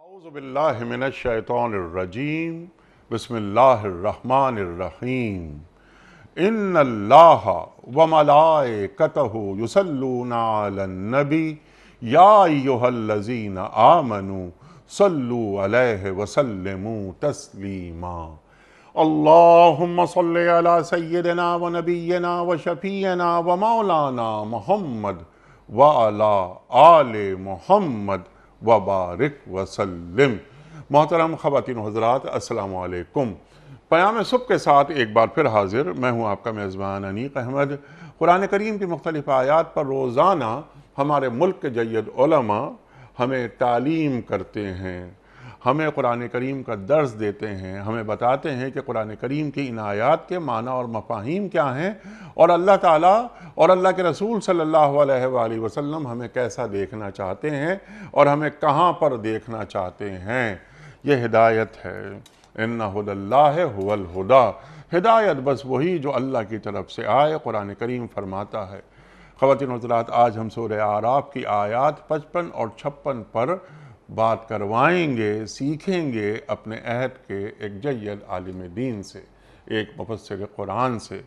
اعوذ باللہ من الشیطان الرجیم بسم اللہ الرحمن الرحیم ان اللہ وملائکتہ یصلون علی النبی یا ایہا الذین آمنوا صلوا علیہ وسلموا تسلیما اللہم صلی علی سیدنا و نبینا و شفیعنا و مولانا محمد وعلی آل محمد وبارک وسلم۔ محترم خواتین و حضرات، السلام علیکم۔ پیام صبح کے ساتھ ایک بار پھر حاضر میں ہوں آپ کا میزبان انیق احمد۔ قرآن کریم کی مختلف آیات پر روزانہ ہمارے ملک کے جید علماء ہمیں تعلیم کرتے ہیں، ہمیں قرآن کریم کا درس دیتے ہیں، ہمیں بتاتے ہیں کہ قرآن کریم کی ان آیات کے معنی اور مفاہیم کیا ہیں، اور اللہ تعالیٰ اور اللہ کے رسول صلی اللہ علیہ وآلہ وسلم ہمیں کیسا دیکھنا چاہتے ہیں اور ہمیں کہاں پر دیکھنا چاہتے ہیں۔ یہ ہدایت ہے۔ ان ھدی اللہ ھو الھدی، ہدایت بس وہی جو اللہ کی طرف سے آئے۔ قرآن کریم فرماتا ہے۔ خواتین و حضرات، آج ہم سورہ اعراف کی آیات 55 اور 56 پر بات کروائیں گے، سیکھیں گے اپنے عہد کے ایک جید عالم دین سے، ایک مفسر قرآن سے۔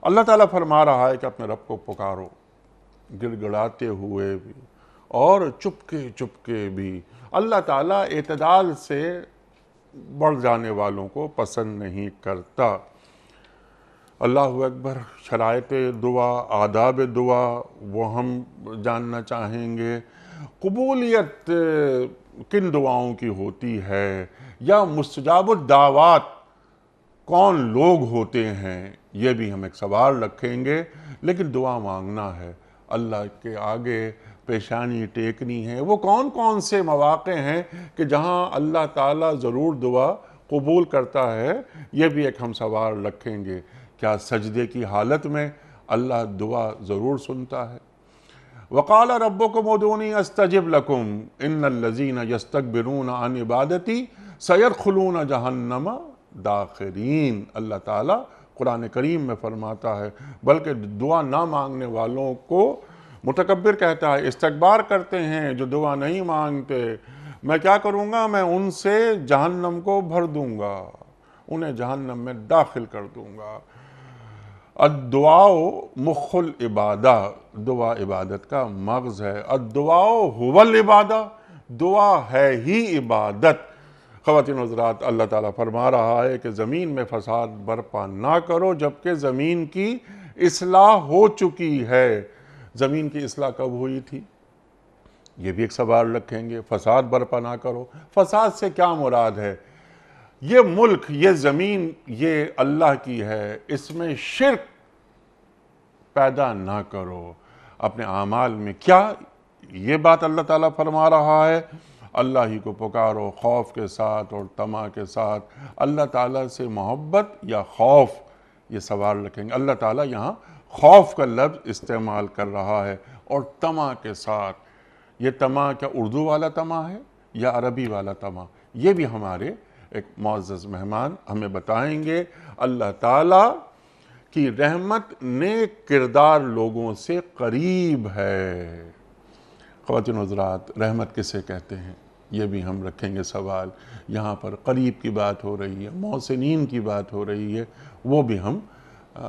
اللہ تعالیٰ فرما رہا ہے کہ اپنے رب کو پکارو، گڑ گڑاتے ہوئے بھی اور چپکے بھی۔ اللہ تعالیٰ اعتدال سے بڑھ جانے والوں کو پسند نہیں کرتا۔ اللہ اکبر۔ شرائط دعا، آداب دعا وہ ہم جاننا چاہیں گے۔ قبولیت کن دعاؤں کی ہوتی ہے، یا مستجاب الدعوات کون لوگ ہوتے ہیں، یہ بھی ہم ایک سوال رکھیں گے۔ لیکن دعا مانگنا ہے، اللہ کے آگے پیشانی ٹیکنی ہے۔ وہ کون کون سے مواقع ہیں کہ جہاں اللہ تعالیٰ ضرور دعا قبول کرتا ہے، یہ بھی ایک ہم سوال رکھیں گے۔ کیا سجدے کی حالت میں اللہ دعا ضرور سنتا ہے؟ وَقَالَ رَبُّكُمْ ادْعُونِي أَسْتَجِبْ لَكُمْ إِنَّ الَّذِينَ يَسْتَكْبِرُونَ عَنْ عِبَادَتِي سَيَدْخُلُونَ جَهَنَّمَ دَاخِرِينَ۔ اللہ تعالیٰ قرآن کریم میں فرماتا ہے، بلکہ دعا نہ مانگنے والوں کو متکبر کہتا ہے، استکبار کرتے ہیں جو دعا نہیں مانگتے، میں کیا کروں گا؟ میں ان سے جہنم کو بھر دوں گا، انہیں جہنم میں داخل کر دوں گا۔ الدعاء مخ العبادہ، دعا عبادت کا مغز ہے۔ الدعاء هو العبادہ، دعا ہے ہی عبادت۔ خواتین و حضرات، اللہ تعالیٰ فرما رہا ہے کہ زمین میں فساد برپا نہ کرو جبکہ زمین کی اصلاح ہو چکی ہے۔ زمین کی اصلاح کب ہوئی تھی؟ یہ بھی ایک سوال رکھیں گے۔ فساد برپا نہ کرو، فساد سے کیا مراد ہے؟ یہ ملک، یہ زمین، یہ اللہ کی ہے، اس میں شرک پیدا نہ کرو اپنے اعمال میں۔ کیا یہ بات اللہ تعالیٰ فرما رہا ہے؟ اللہ ہی کو پکارو خوف کے ساتھ اور طمع کے ساتھ۔ اللہ تعالیٰ سے محبت یا خوف، یہ سوال رکھیں گے۔ اللہ تعالیٰ یہاں خوف کا لفظ استعمال کر رہا ہے، اور طمع کے ساتھ۔ یہ طمع کیا اردو والا طمع ہے یا عربی والا طمع؟ یہ بھی ہمارے ایک معزز مہمان ہمیں بتائیں گے۔ اللہ تعالیٰ کی رحمت نیک کردار لوگوں سے قریب ہے۔ خواتین و حضرات، رحمت کسے کہتے ہیں؟ یہ بھی ہم رکھیں گے سوال۔ یہاں پر قریب کی بات ہو رہی ہے، محسنین کی بات ہو رہی ہے، وہ بھی ہم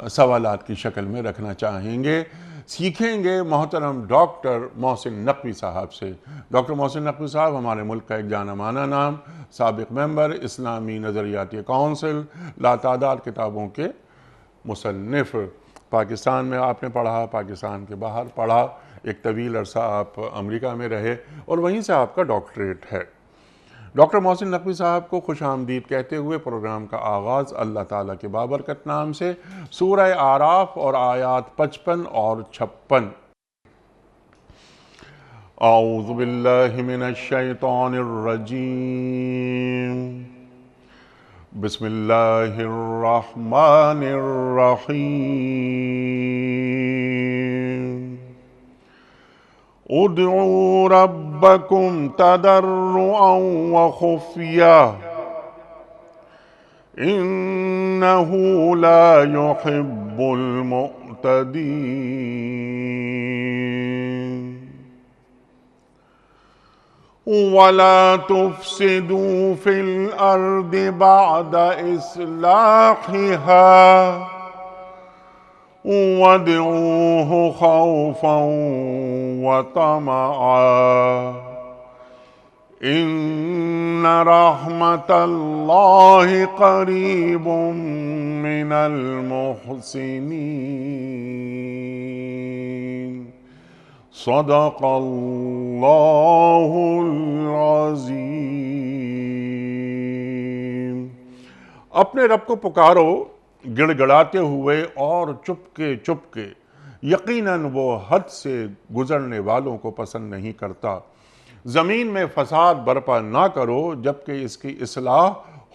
سوالات کی شکل میں رکھنا چاہیں گے۔ سیکھیں گے محترم ڈاکٹر محسن نقوی صاحب سے۔ ڈاکٹر محسن نقوی صاحب ہمارے ملک کا ایک جانا مانا نام، سابق ممبر اسلامی نظریاتی کونسل، لاتعداد کتابوں کے مصنف۔ پاکستان میں آپ نے پڑھا، پاکستان کے باہر پڑھا، ایک طویل عرصہ آپ امریکہ میں رہے، اور وہیں سے آپ کا ڈاکٹریٹ ہے۔ ڈاکٹر محسن نقوی صاحب کو خوش آمدید کہتے ہوئے پروگرام کا آغاز اللہ تعالیٰ کے بابرکت نام سے، سورہ اعراف اور آیات 55 اور 56۔ اعوذ باللہ من الشیطان الرجیم، بسم اللہ الرحمن الرحیم۔ ادعوا ربکم تضرعا وخفیہ انہ لا يحب المعتدین۔ ولا تفسدوا في الأرض بعد إصلاحها وادعوه خوفا وطمعا إن رحمة الله قريب من المحسنين صدق اللہ العظیم۔ اپنے رب کو پکارو گڑ گڑاتے ہوئے اور چپکے چپکے، یقیناً وہ حد سے گزرنے والوں کو پسند نہیں کرتا۔ زمین میں فساد برپا نہ کرو جبکہ اس کی اصلاح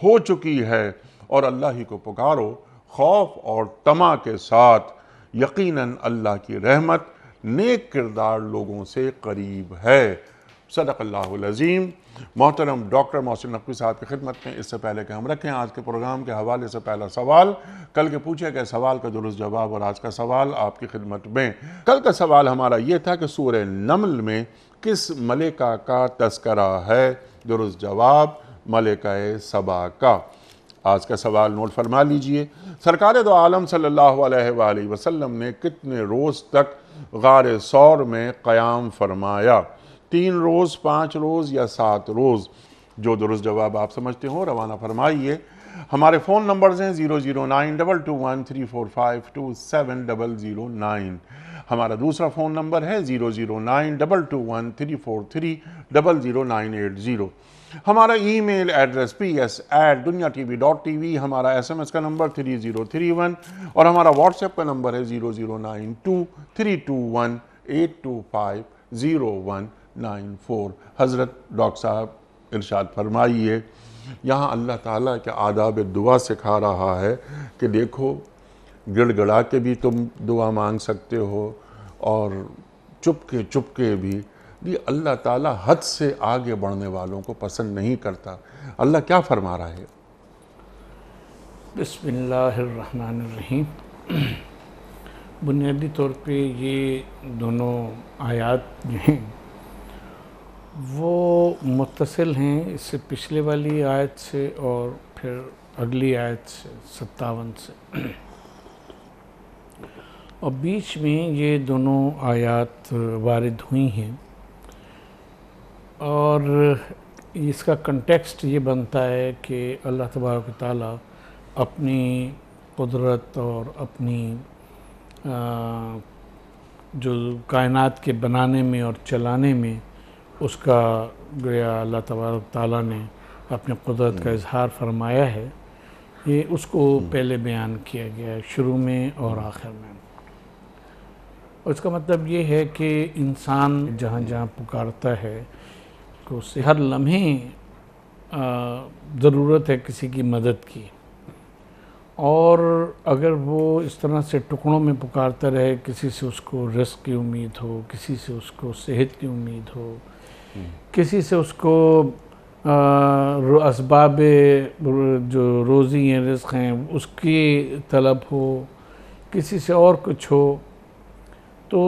ہو چکی ہے، اور اللہ ہی کو پکارو خوف اور طمع کے ساتھ، یقیناً اللہ کی رحمت نیک کردار لوگوں سے قریب ہے۔ صدق اللہ العظیم۔ محترم ڈاکٹر محسن نقوی صاحب کی خدمت میں اس سے پہلے کہ ہم رکھیں آج کے پروگرام کے حوالے سے پہلا سوال، کل کے پوچھے گئے سوال کا درست جواب اور آج کا سوال آپ کی خدمت میں۔ کل کا سوال ہمارا یہ تھا کہ سورہ نمل میں کس ملکہ کا تذکرہ ہے؟ درست جواب ملکہ سبا کا۔ آج کا سوال نوٹ فرما لیجئے۔ سرکار دو عالم صلی اللہ علیہ وآلہ وسلم نے کتنے روز تک غار ثور میں قیام فرمایا؟ 3 روز، 5 روز یا 7 روز؟ جو درست جواب آپ سمجھتے ہو روانہ فرمائیے۔ ہمارے فون نمبرز ہیں 00922134527 ہمارا دوسرا فون نمبر ہے 009221343000980۔ ہمارا ای میل ایڈریس ps@dunyatv.tv، ہمارا SMS کا نمبر 3031 اور ہمارا واٹس ایپ کا نمبر ہے 00923258250194۔ حضرت ڈاکٹر صاحب ارشاد فرمائیے، یہاں اللہ تعالیٰ کے آداب دعا سکھا رہا ہے کہ دیکھو گڑ گڑا کے بھی تم دعا مانگ سکتے ہو اور چپکے چپکے بھی۔ یہ اللہ تعالیٰ حد سے آگے بڑھنے والوں کو پسند نہیں کرتا۔ اللہ کیا فرما رہا ہے؟ بسم اللہ الرحمن الرحیم۔ بنیادی طور پہ یہ دونوں آیات جو ہیں وہ متصل ہیں اس سے پچھلے والی آیت سے اور پھر اگلی آیت سے 57 سے، اور بیچ میں یہ دونوں آیات وارد ہوئی ہیں، اور اس کا کنٹیکسٹ یہ بنتا ہے کہ اللہ تبارک و تعالیٰ اپنی قدرت اور اپنی جو کائنات کے بنانے میں اور چلانے میں اس کا گویا اللہ تبارک و تعالیٰ نے اپنی قدرت کا اظہار فرمایا ہے، یہ اس کو پہلے بیان کیا گیا ہے شروع میں اور آخر میں۔ اور اس کا مطلب یہ ہے کہ انسان جہاں جہاں پکارتا ہے کہ اس سے ہر لمحے ضرورت ہے کسی کی مدد کی، اور اگر وہ اس طرح سے ٹکڑوں میں پکارتا رہے، کسی سے اس کو رزق کی امید ہو، کسی سے اس کو صحت کی امید ہو، کسی سے اس کو اسباب جو روزی ہیں رزق ہیں اس کی طلب ہو، کسی سے اور کچھ ہو، تو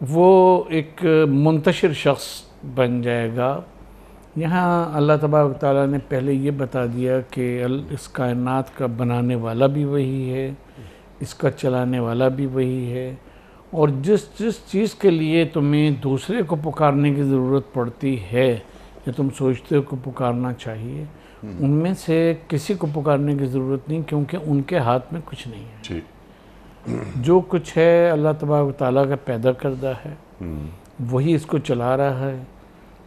وہ ایک منتشر شخص بن جائے گا۔ یہاں اللہ تبارک و تعالیٰ نے پہلے یہ بتا دیا کہ اس کائنات کا بنانے والا بھی وہی ہے، اس کا چلانے والا بھی وہی ہے، اور جس چیز کے لیے تمہیں دوسرے کو پکارنے کی ضرورت پڑتی ہے یا تم سوچتے ہو کہ پکارنا چاہیے، ان میں سے کسی کو پکارنے کی ضرورت نہیں، کیونکہ ان کے ہاتھ میں کچھ نہیں ہے۔ جو کچھ ہے اللہ تبارک و تعالیٰ کا پیدا کردہ ہے، وہی اس کو چلا رہا ہے،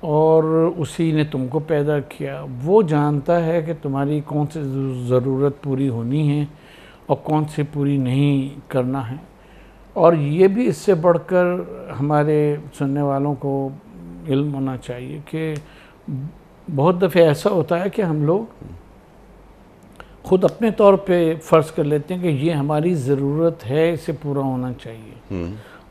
اور اسی نے تم کو پیدا کیا۔ وہ جانتا ہے کہ تمہاری کون سی ضرورت پوری ہونی ہے اور کون سی پوری نہیں کرنا ہے، اور یہ بھی اس سے بڑھ کر ہمارے سننے والوں کو علم ہونا چاہیے کہ بہت دفعہ ایسا ہوتا ہے کہ ہم لوگ خود اپنے طور پہ فرض کر لیتے ہیں کہ یہ ہماری ضرورت ہے، اسے پورا ہونا چاہیے۔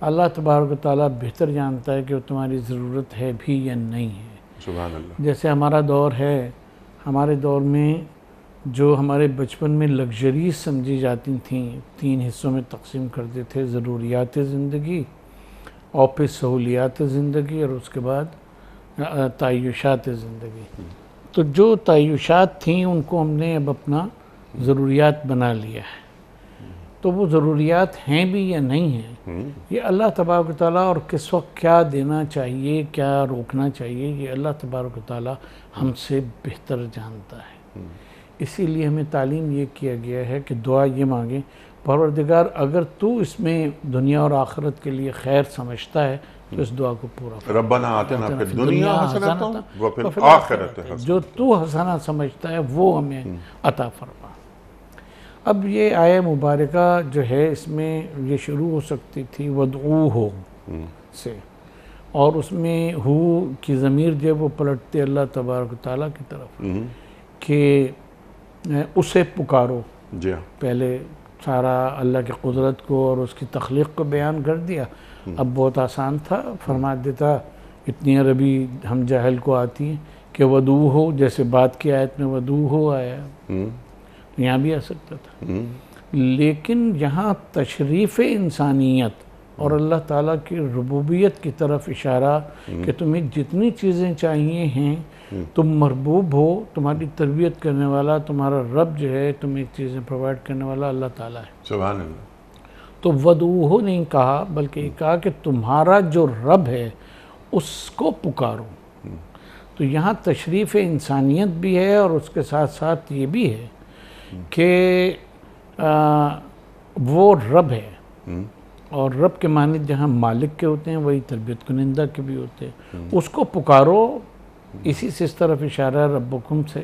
اللہ تبارک و تعالیٰ بہتر جانتا ہے کہ وہ تمہاری ضرورت ہے بھی یا نہیں ہے۔ سبحان اللہ۔ جیسے ہمارا دور ہے، ہمارے دور میں جو ہمارے بچپن میں لگژریز سمجھی جاتی تھیں 3 حصوں میں تقسیم کرتے تھے، ضروریات زندگی اور پھر سہولیات زندگی، اور اس کے بعد تعیشات زندگی. تو جو تعیشات تھیں ان کو ہم نے اب اپنا ضروریات بنا لیا ہے. تو وہ ضروریات ہیں بھی یا نہیں ہیں، یہ اللہ تبارک و تعالیٰ، اور کس وقت کیا دینا چاہیے کیا روکنا چاہیے، یہ اللہ تبارک و تعالیٰ ہم سے بہتر جانتا ہے. اسی لیے ہمیں تعلیم یہ کیا گیا ہے کہ دعا یہ مانگیں، پروردگار اگر تو اس میں دنیا اور آخرت کے لیے خیر سمجھتا ہے تو اس دعا کو پورا فرما. ربنا آتنا فی الدنیا حسنۃ وفی الآخرۃ حسنۃ. جو تو حسنہ سمجھتا ہے وہ ہمیں عطا فرما. اب یہ آیہ مبارکہ جو ہے اس میں یہ شروع ہو سکتی تھی وَادْعُوهُ سے، اور اس میں ہو کی ضمیر جو وہ پلٹتے اللہ تبارک و تعالیٰ کی طرف کہ اسے پکارو. جی ہاں. پہلے سارا اللہ کی قدرت کو اور اس کی تخلیق کو بیان کر دیا. اب بہت آسان تھا، فرما دیتا اتنی عربی ہم جاہل کو آتی ہیں کہ وَادْعُوهُ، جیسے بات کی آیت میں وَادْعُوهُ آیا، یہاں بھی آ سکتا تھا. لیکن یہاں تشریف انسانیت اور اللہ تعالیٰ کی ربوبیت کی طرف اشارہ کہ تمہیں جتنی چیزیں چاہیے ہیں، تم مربوب ہو، تمہاری تربیت کرنے والا تمہارا رب جو ہے، تمہیں چیزیں پرووائڈ کرنے والا اللہ تعالیٰ ہے. سبحان اللہ. تو وَادْعُوهُ نہیں کہا، بلکہ یہ کہا کہ تمہارا جو رب ہے اس کو پکارو. تو یہاں تشریف انسانیت بھی ہے اور اس کے ساتھ ساتھ یہ بھی ہے کہ وہ رب ہے، اور رب کے معنی جہاں مالک کے ہوتے ہیں وہی تربیت کنندہ کے بھی ہوتے ہیں. اس کو پکارو، اسی سے اس طرف اشارہ ربکم سے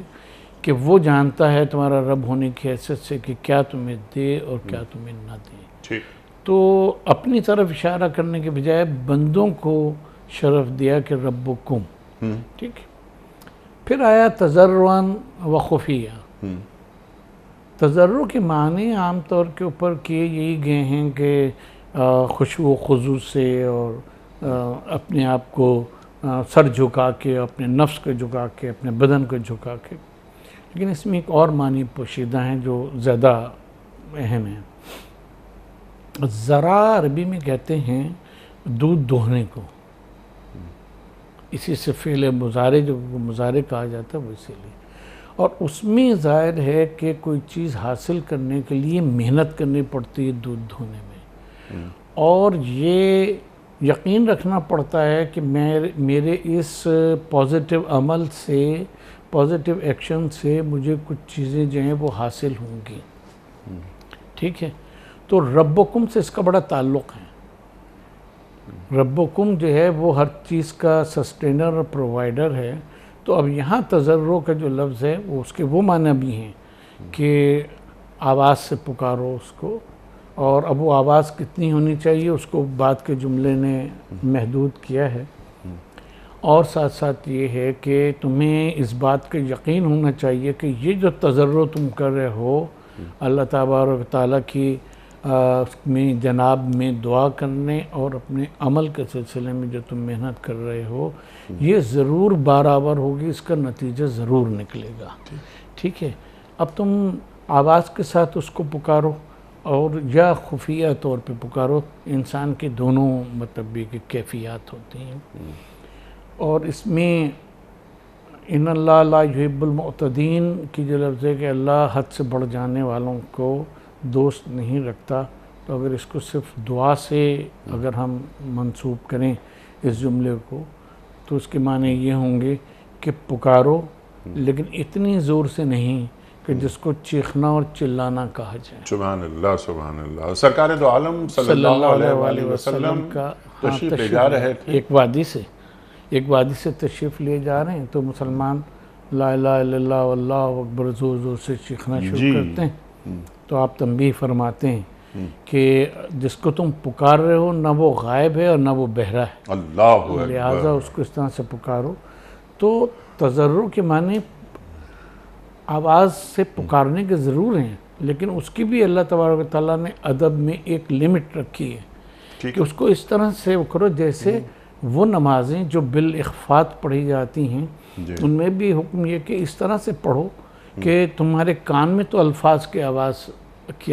کہ وہ جانتا ہے تمہارا رب ہونے کی حیثیت سے کہ کیا تمہیں دے اور کیا تمہیں نہ دے. تو اپنی طرف اشارہ کرنے کے بجائے بندوں کو شرف دیا کہ ربکم. ٹھیک ہے. پھر آیا تضرعا و خفیہ. تضرع کے معنی عام طور کے اوپر کیے یہی گئے ہیں کہ خشوع و خضوع سے اور اپنے آپ کو سر جھکا کے، اپنے نفس کو جھکا کے، اپنے بدن کو جھکا کے. لیکن اس میں ایک اور معنی پوشیدہ ہیں جو زیادہ اہم ہیں. ذرا عربی میں کہتے ہیں دودھ دوہنے کو، اسی سے فعل مضارع جو مضارع کہا جاتا ہے وہ اسی لیے. اور اس میں ظاہر ہے کہ کوئی چیز حاصل کرنے کے لیے محنت کرنی پڑتی ہے دودھ دھونے میں، اور یہ یقین رکھنا پڑتا ہے کہ میرے اس پازیٹیو عمل سے، پازیٹیو ایکشن سے مجھے کچھ چیزیں جو ہیں وہ حاصل ہوں گی. ٹھیک ہے. تو ربکم سے اس کا بڑا تعلق ہے. ربکم جو ہے وہ ہر چیز کا سسٹینر اور پرووائڈر ہے. تو اب یہاں تضرع کا جو لفظ ہے وہ اس کے وہ معنی بھی ہیں کہ آواز سے پکارو اس کو. اور اب وہ آواز کتنی ہونی چاہیے اس کو بات کے جملے نے محدود کیا ہے. اور ساتھ ساتھ یہ ہے کہ تمہیں اس بات کا یقین ہونا چاہیے کہ یہ جو تضرع تم کر رہے ہو اللہ تبارک و تعالیٰ کی میں جناب میں دعا کرنے اور اپنے عمل کے سلسلے میں جو تم محنت کر رہے ہو، یہ ضرور برابر ہوگی، اس کا نتیجہ ضرور نکلے گا. ٹھیک ہے. اب تم آواز کے ساتھ اس کو پکارو اور یا خفیہ طور پہ پکارو. انسان کے دونوں مطلب کی کیفیات ہوتی ہیں. اور اس میں ان اللہ لا یحب المعتدین کی جو لفظ ہے کہ اللہ حد سے بڑھ جانے والوں کو دوست نہیں رکھتا. تو اگر اس کو صرف دعا سے اگر ہم منسوب کریں اس جملے کو تو اس کے معنی یہ ہوں گے کہ پکارو، لیکن اتنی زور سے نہیں کہ جس کو چیخنا اور چلانا کہا جائے. سبحان اللہ سبحان اللہ. سرکار دو عالم صلی اللہ علیہ وسلم کا تشریف لے جا رہے تھے. ایک وادی سے تشریف لے جا رہے ہیں تو مسلمان لا الہ الا اللہ واللہ اکبر زور زور سے چیخنا شروع کرتے ہیں. تو آپ تنبیہ فرماتے ہیں کہ جس کو تم پکار رہے ہو نہ وہ غائب ہے اور نہ وہ بہرا ہے، اللہ اکبر، لہٰذا اس کو اس طرح سے پکارو. تو تضرع کے معنی آواز سے پکارنے کے ضرور ہیں، لیکن اس کی بھی اللہ تبارک و تعالیٰ نے ادب میں ایک لمٹ رکھی ہے کہ اس کو اس طرح سے کرو جیسے وہ نمازیں جو بالاخفات پڑھی جاتی ہیں ان میں بھی حکم یہ کہ اس طرح سے پڑھو کہ تمہارے کان میں تو الفاظ کی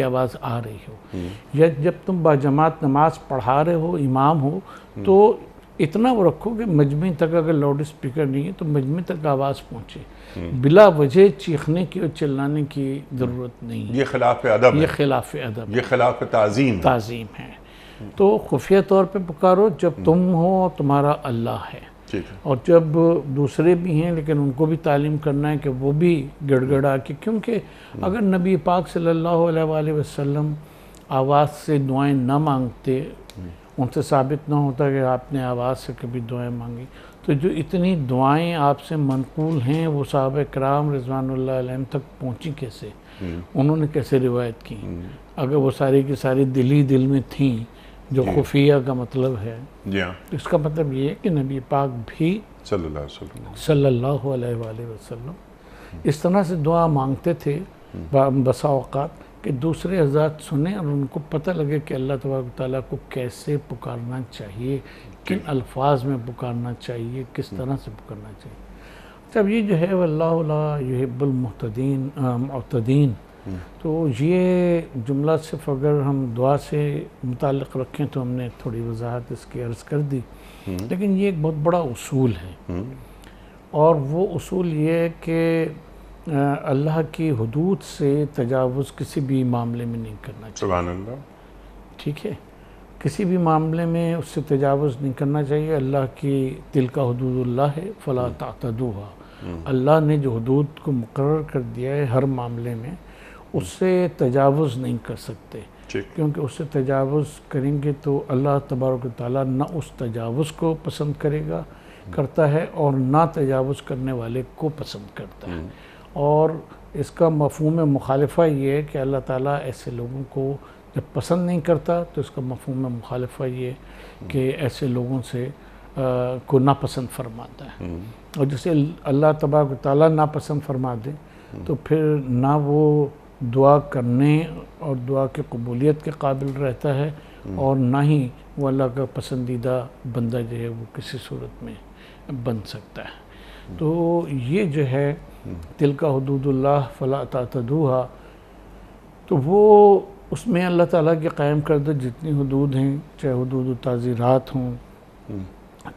آواز آ رہی ہو. یا جب تم باجماعت نماز پڑھا رہے ہو، امام ہو، تو اتنا وہ رکھو کہ مجمع تک اگر لاؤڈ اسپیکر نہیں ہے تو مجمع تک آواز پہنچے، بلا وجہ چیخنے کی اور چلانے کی ضرورت نہیں ہے۔ یہ خلاف ادب ہے، یہ خلاف ادب یہ خلاف تعظیم ہے۔ تو خفیہ طور پہ پکارو جب تم ہو، تمہارا اللہ ہے، اور جب دوسرے بھی ہیں لیکن ان کو بھی تعلیم کرنا ہے کہ وہ بھی گڑ گڑا کے، کیونکہ اگر نبی پاک صلی اللہ علیہ وآلہ وسلم آواز سے دعائیں نہ مانگتے، ان سے ثابت نہ ہوتا کہ آپ نے آواز سے کبھی دعائیں مانگی، تو جو اتنی دعائیں آپ سے منقول ہیں وہ صحابہ کرام رضوان اللہ علیہم تک پہنچی کیسے، انہوں نے کیسے روایت کی؟ اگر وہ ساری کی ساری دل میں تھیں، جو خفیہ کا مطلب ہے، اس کا مطلب یہ ہے کہ نبی پاک بھی صلی اللہ علیہ وآلہ وسلم اس طرح سے دعا مانگتے تھے بسا اوقات کہ دوسرے حضرات سنیں اور ان کو پتہ لگے کہ اللہ تبارک و تعالیٰ کو کیسے پکارنا چاہیے، کن الفاظ میں پکارنا چاہیے، کس طرح سے پکارنا چاہیے۔ جب یہ جو ہے واللہ لا یحب المعتدین، تو یہ جملہ صرف اگر ہم دعا سے متعلق رکھیں تو ہم نے تھوڑی وضاحت اس کی عرض کر دی، لیکن یہ ایک بہت بڑا اصول ہے، اور وہ اصول یہ ہے کہ اللہ کی حدود سے تجاوز کسی بھی معاملے میں نہیں کرنا چاہیے۔ سبحان اللہ۔ ٹھیک ہے، کسی بھی معاملے میں اس سے تجاوز نہیں کرنا چاہیے۔ اللہ کی تلک حدود اللہ ہے فلا تعتدوها، اللہ نے جو حدود کو مقرر کر دیا ہے ہر معاملے میں، اس سے تجاوز نہیں کر سکتے، کیونکہ اس سے تجاوز کریں گے تو اللہ تبارک و تعالیٰ نہ اس تجاوز کو پسند کرتا ہے اور نہ تجاوز کرنے والے کو پسند کرتا ہے۔ اور اس کا مفہوم مخالفہ یہ ہے کہ اللہ تعالیٰ ایسے لوگوں کو جب پسند نہیں کرتا تو اس کا مفہوم مخالفہ یہ ہے کہ ایسے لوگوں سے کو ناپسند فرماتا ہے، اور جسے اللہ تبارک و تعالیٰ ناپسند فرما دے تو پھر نہ وہ دعا کرنے اور دعا کی قبولیت کے قابل رہتا ہے، اور نہ ہی وہ اللہ کا پسندیدہ بندہ جو ہے وہ کسی صورت میں بن سکتا ہے۔ تو یہ جو ہے تلک حدود اللہ فلا تعتدوها، تو وہ اس میں اللہ تعالیٰ کے قائم کردہ جتنی حدود ہیں، چاہے حدود و تعزیرات ہوں،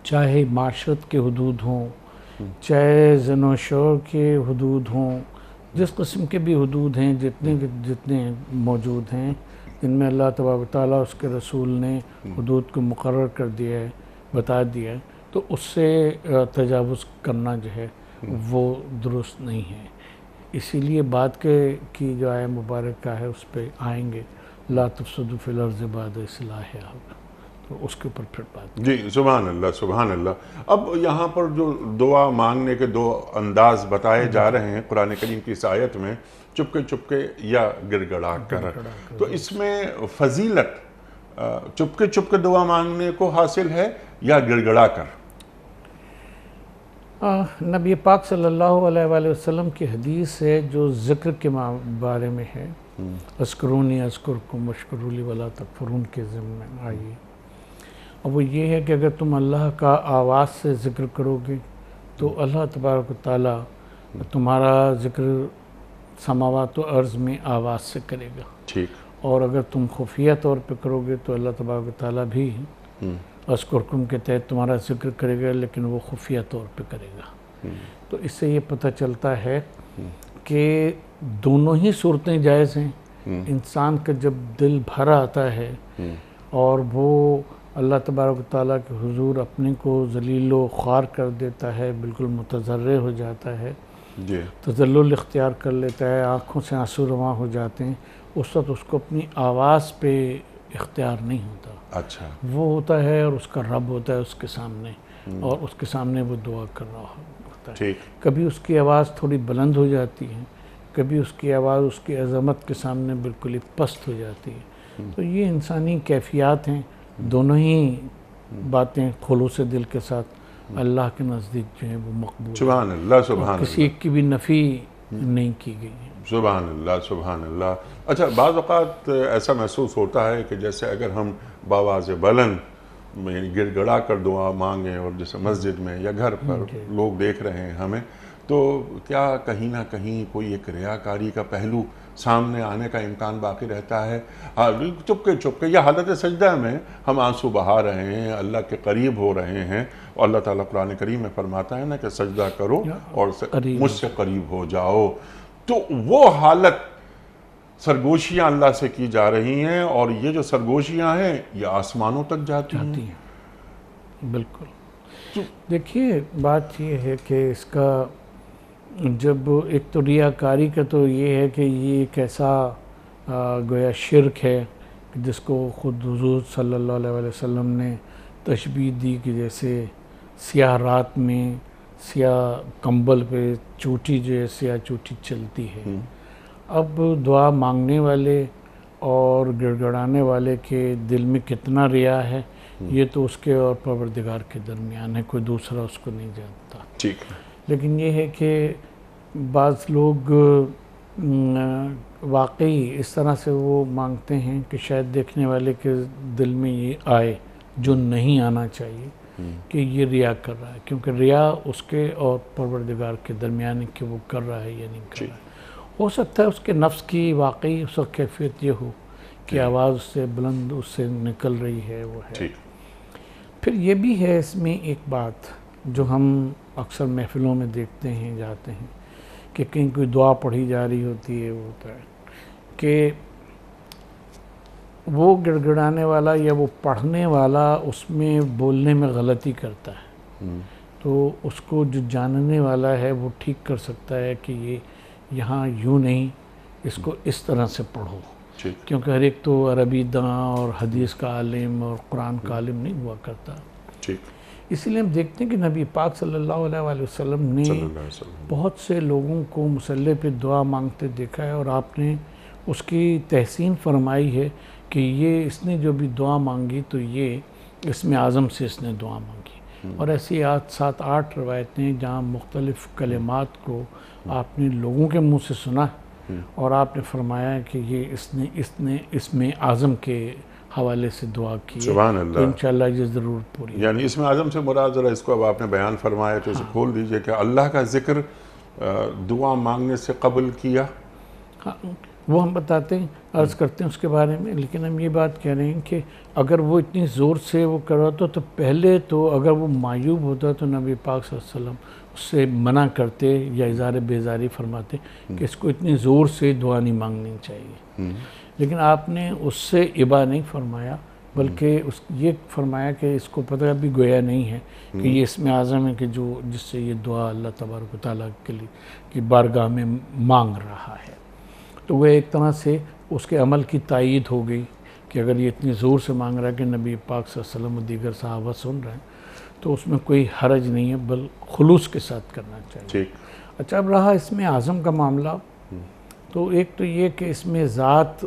چاہے معاشرت کے حدود ہوں، چاہے زن و شور کے حدود ہوں، جس قسم کے بھی حدود ہیں، جتنے موجود ہیں جن میں اللہ تبارک و تعالیٰ اس کے رسول نے حدود کو مقرر کر دیا ہے، بتا دیا ہے، تو اس سے تجاوز کرنا جو ہے وہ درست نہیں ہے۔ اسی لیے بعد کی جو آیہ مبارکہ ہے اس پہ آئیں گے، لا تفسدوا فی الارض بعد اصلاحہا، تو اس کے اوپر پھر بات۔ جی سبحان اللہ سبحان اللہ۔ اب یہاں پر جو دعا مانگنے کے دو انداز بتائے جا رہے ہیں قرآن کریم کی اس آیت میں، چپکے یا گڑ گڑا کر، تو اس میں فضیلت چپکے دعا مانگنے کو حاصل ہے یا گڑ گڑا کر؟ نبی پاک صلی اللہ علیہ وآلہ وسلم کی حدیث ہے جو ذکر کے بارے میں ہے، اذکرونی اذکرکم واشکروا لی ولا تکفرون کے ضمن میں آئی، اور وہ یہ ہے کہ اگر تم اللہ کا آواز سے ذکر کرو گے تو اللہ تبارک و تعالیٰ تمہارا ذکر سماوات و ارض میں آواز سے کرے گا، ٹھیک، اور اگر تم خفیہ طور پہ کرو گے تو اللہ تبارک و تعالیٰ بھی اذکرکم کے تحت تمہارا ذکر کرے گا، لیکن وہ خفیہ طور پہ کرے گا۔ تو اس سے یہ پتہ چلتا ہے کہ دونوں ہی صورتیں جائز ہیں۔ انسان کا جب دل بھر آتا ہے اور وہ اللہ تبارک و تعالیٰ کے حضور اپنے کو ذلیل و خوار کر دیتا ہے، بالکل متضرع ہو جاتا ہے، تذلل اختیار کر لیتا ہے، آنکھوں سے آنسو رواں ہو جاتے ہیں، اس وقت اس کو اپنی آواز پہ اختیار نہیں ہوتا، اچھا، وہ ہوتا ہے اور اس کا رب ہوتا ہے اس کے سامنے، اور اس کے سامنے وہ دعا کر رہا ہوتا ہے۔ کبھی اس کی آواز تھوڑی بلند ہو جاتی ہے، کبھی اس کی آواز اس کی عظمت کے سامنے بالکل ہی پست ہو جاتی ہے۔ تو یہ انسانی کیفیات ہیں، دونوں ہی باتیں خلوص دل کے ساتھ اللہ کے نزدیک جو ہے وہ مقبول، سبحان اللہ سبحان اللہ، کسی ایک کی بھی نفی نہیں کی گئی ہے۔ سبحان اللہ سبحان اللہ۔ اچھا، بعض اوقات ایسا محسوس ہوتا ہے کہ جیسے اگر ہم بآواز بلند میں گڑ گڑا کر دعا مانگیں، اور جیسے مسجد میں یا گھر پر لوگ دیکھ رہے ہیں ہمیں، تو کیا کہیں نہ کہیں کوئی ایک ریاکاری کا پہلو سامنے آنے کا امکان باقی رہتا ہے؟ چپکے یہ حالت سجدہ میں ہم آنسو بہا رہے ہیں، اللہ کے قریب ہو رہے ہیں، اور اللہ تعالیٰ قرآن کریم میں فرماتا ہے نا کہ سجدہ کرو اور مجھ سے قریب ہو جاؤ. تو وہ حالت سرگوشیاں اللہ سے کی جا رہی ہیں، اور یہ جو سرگوشیاں ہیں یہ آسمانوں تک جاتی ہیں. بالکل. دیکھیے بات یہ ہے کہ اس کا جب ایک تو ریاکاری کا تو یہ ہے کہ یہ ایک ایسا گویا شرک ہے جس کو خود حضور صلی اللہ علیہ وسلم نے تشبیہ دی کہ جیسے سیاہ رات میں سیاہ کمبل پہ چوٹی جو ہے سیاہ چوٹی چلتی ہے. اب دعا مانگنے والے اور گڑ گڑانے والے کے دل میں کتنا ریا ہے یہ تو اس کے اور پروردگار کے درمیان ہے، کوئی دوسرا اس کو نہیں جانتا. ٹھیک ہے. لیکن یہ ہے کہ بعض لوگ واقعی اس طرح سے وہ مانگتے ہیں کہ شاید دیکھنے والے کے دل میں یہ آئے جو نہیں آنا چاہیے کہ یہ ریا کر رہا ہے، کیونکہ ریا اس کے اور پروردگار کے درمیان ہے کہ وہ کر رہا ہے یا نہیں کر رہا ہے. ہو سکتا ہے اس کے نفس کی واقعی اس وقت کیفیت یہ ہو کہ آواز اس سے بلند اس سے نکل رہی ہے وہ ہے. پھر یہ بھی ہے اس میں ایک بات جو ہم اکثر محفلوں میں دیکھتے ہیں جاتے ہیں کہ کہیں کوئی دعا پڑھی جا رہی ہوتی ہے، وہ ہوتا ہے کہ وہ گڑ گڑانے والا یا وہ پڑھنے والا اس میں بولنے میں غلطی کرتا ہے، تو اس کو جو جاننے والا ہے وہ ٹھیک کر سکتا ہے کہ یہ یہاں یوں نہیں، اس کو اس طرح سے پڑھو. کیونکہ ہر ایک تو عربی داں اور حدیث کا عالم اور قرآن کا عالم نہیں ہوا کرتا. اسی لیے ہم دیکھتے ہیں کہ نبی پاک صلی اللہ علیہ وسلم نے بہت سے لوگوں کو مصلی پہ دعا مانگتے دیکھا ہے، اور آپ نے اس کی تحسین فرمائی ہے کہ یہ اس نے جو بھی دعا مانگی تو یہ اسم اعظم سے اس نے دعا مانگی. اور ایسی 7-8 روایتیں جہاں مختلف کلمات کو آپ نے لوگوں کے منہ سے سنا اور آپ نے فرمایا کہ یہ اس نے اسم اعظم کے حوالے سے دعا کی ہے. سبحان اللہ. تو انشاءاللہ یہ ضرور پوری. یعنی اسم اعظم سے مراد ذرا اس کو اب آپ نے بیان فرمایا تو اسے کھول دیجئے کہ اللہ کا ذکر دعا مانگنے سے قبل کیا. وہ ہم بتاتے ہیں، عرض کرتے ہیں اس کے بارے میں، لیکن ہم یہ بات کہہ رہے ہیں کہ اگر وہ اتنی زور سے وہ کر رہا تو پہلے تو اگر وہ معیوب ہوتا تو نبی پاک صلی اللہ علیہ وسلم اس سے منع کرتے یا اظہار بیزاری فرماتے کہ اس کو اتنی زور سے دعا نہیں مانگنی چاہیے. لیکن آپ نے اس سے ابا نہیں فرمایا، بلکہ یہ فرمایا کہ اس کو پتہ بھی گویا نہیں ہے کہ یہ اسم اعظم ہے کہ جس سے یہ دعا اللہ تبارک و تعالیٰ کے لیے کی بارگاہ میں مانگ رہا ہے. تو وہ ایک طرح سے اس کے عمل کی تائید ہو گئی کہ اگر یہ اتنی زور سے مانگ رہا ہے کہ نبی پاک صلی اللہ علیہ وسلم و دیگر صحابہ سن رہے ہیں تو اس میں کوئی حرج نہیں ہے، بل خلوص کے ساتھ کرنا چاہیے. اچھا اب رہا اسم اعظم کا معاملہ، تو ایک تو یہ کہ اس میں ذات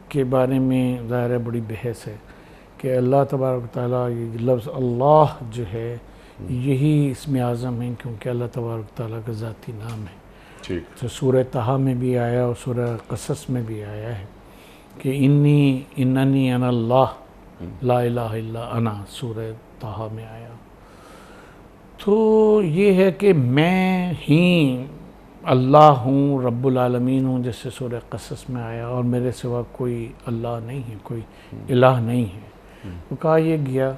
کے بارے میں ظاہر ہے بڑی بحث ہے کہ اللہ تبارک تعالیٰ یہ لفظ اللہ جو ہے یہی اسم اعظم ہے کیونکہ اللہ تبارک تعالیٰ کا ذاتی نام ہے. سورہ طہ میں بھی آیا اور سورہ قصص میں بھی آیا ہے کہ اننی انا اللہ لا الہ الا انا، سورہ طہ میں آیا. تو یہ ہے کہ میں ہی اللہ ہوں، رب العالمین ہوں، جیسے سورہ قصص میں آیا، اور میرے سوا کوئی اللہ نہیں ہے، کوئی الہ نہیں ہے. تو کہا یہ گیا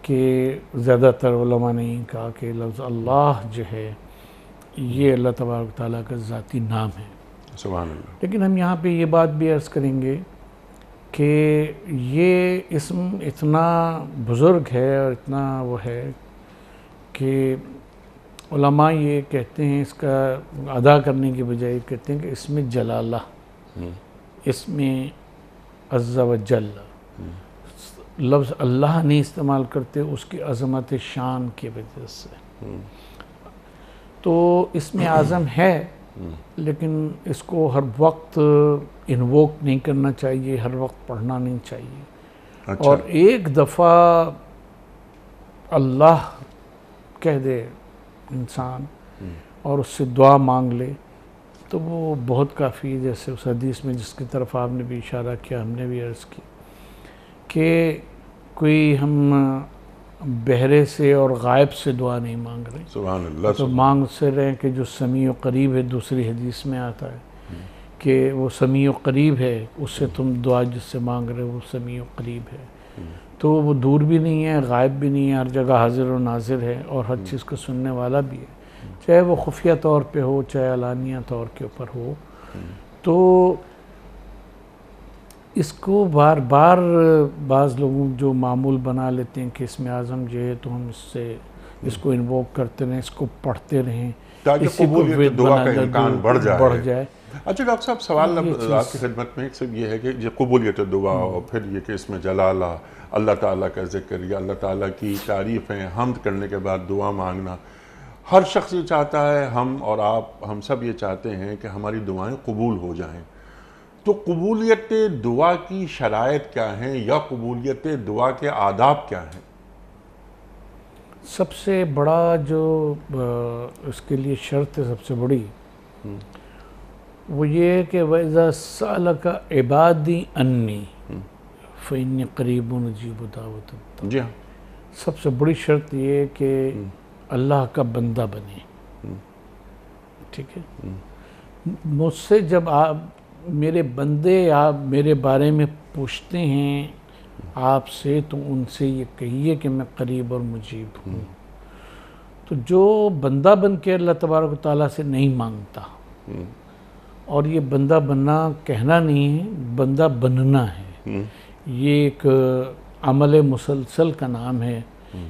کہ زیادہ تر علماء نے کہا کہ لفظ اللہ جو ہے یہ اللہ تبارک تعالیٰ کا ذاتی نام ہے. سبحان اللہ. لیکن ہم یہاں پہ یہ بات بھی عرض کریں گے کہ یہ اسم اتنا بزرگ ہے اور اتنا وہ ہے کہ علماء یہ کہتے ہیں اس کا ادا کرنے کی بجائے کہتے ہیں کہ اسم جلالہ، اسم عز و جل، لفظ اللہ نہیں استعمال کرتے اس کی عظمت شان کی وجہ سے. تو اسم اعظم ہے لیکن اس کو ہر وقت انووک نہیں کرنا چاہیے، ہر وقت پڑھنا نہیں چاہیے. اور ایک دفعہ اللہ کہہ دے انسان اور اس سے دعا مانگ لے تو وہ بہت کافی. جیسے اس حدیث میں جس کی طرف آپ نے بھی اشارہ کیا، ہم نے بھی عرض کی کہ کوئی ہم بہرے سے اور غائب سے دعا نہیں مانگ رہے، سبحان اللہ، تو مانگ سے رہے کہ جو سمیع و قریب ہے. دوسری حدیث میں آتا ہے کہ وہ سمیع و قریب ہے، اس سے تم دعا جس سے مانگ رہے ہو وہ سمیع و قریب ہے. تو وہ دور بھی نہیں ہے، غائب بھی نہیں ہے، ہر جگہ حاضر و ناظر ہے اور ہر چیز کو سننے والا بھی ہے، چاہے وہ خفیہ طور پہ ہو چاہے علانیہ طور کے اوپر ہو. تو اس کو بار بار بعض لوگوں جو معمول بنا لیتے ہیں کہ اسم اعظم جو ہے تو ہم اس کو انووک کرتے رہیں، اس کو پڑھتے رہیں تاکہ اسی کو قبولیت وید دعا بنا کا دے، امکان بڑھ جائے. اچھا ڈاکٹر صاحب، سوال آپ کی خدمت میں ایک صرف یہ ہے کہ یہ قبولیت دعا اور پھر یہ کہ اس میں جلالہ، اللہ تعالیٰ کا ذکر یا اللہ تعالیٰ کی تعریفیں، حمد کرنے کے بعد دعا مانگنا، ہر شخص یہ چاہتا ہے، ہم اور آپ، ہم سب یہ چاہتے ہیں کہ ہماری دعائیں قبول ہو جائیں. تو قبولیت دعا کی شرائط کیا ہیں یا قبولیت دعا کے آداب کیا ہیں؟ سب سے بڑا جو اس کے لیے شرط ہے سب سے بڑی، وہ یہ ہے کہ وَإِذَا سَأَلَكَ عِبَادِي عَنِّي فَإِنِّي قَرِيبٌ أُجِيبُ دَعْوَةَ الدَّاعِ. جی ہاں. سب سے بڑی شرط یہ ہے کہ اللہ کا بندہ بنے. ٹھیک ہے، مجھ سے جب آپ میرے بندے آپ میرے بارے میں پوچھتے ہیں آپ سے، تو ان سے یہ کہیے کہ میں قریب اور مجیب ہوں. تو جو بندہ بن کے اللہ تبارک و تعالیٰ سے نہیں مانگتا، اور یہ بندہ بننا کہنا نہیں ہے، بندہ بننا ہے، یہ ایک عمل مسلسل کا نام ہے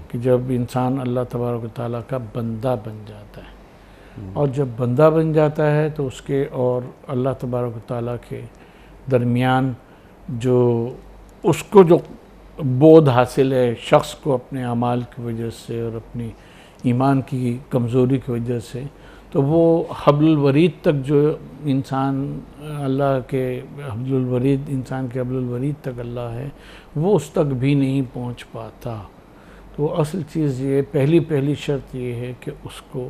کہ جب انسان اللہ تبارک و تعالیٰ کا بندہ بن جاتا ہے، اور جب بندہ بن جاتا ہے تو اس کے اور اللہ تبارک و تعالیٰ کے درمیان جو اس کو جو بودھ حاصل ہے شخص کو اپنے اعمال کی وجہ سے اور اپنی ایمان کی کمزوری کی وجہ سے، تو وہ حبل الورید تک جو انسان اللہ کے حبل الورید، انسان کے حبل الورید تک اللہ ہے، وہ اس تک بھی نہیں پہنچ پاتا. تو اصل چیز یہ پہلی شرط یہ ہے کہ اس کو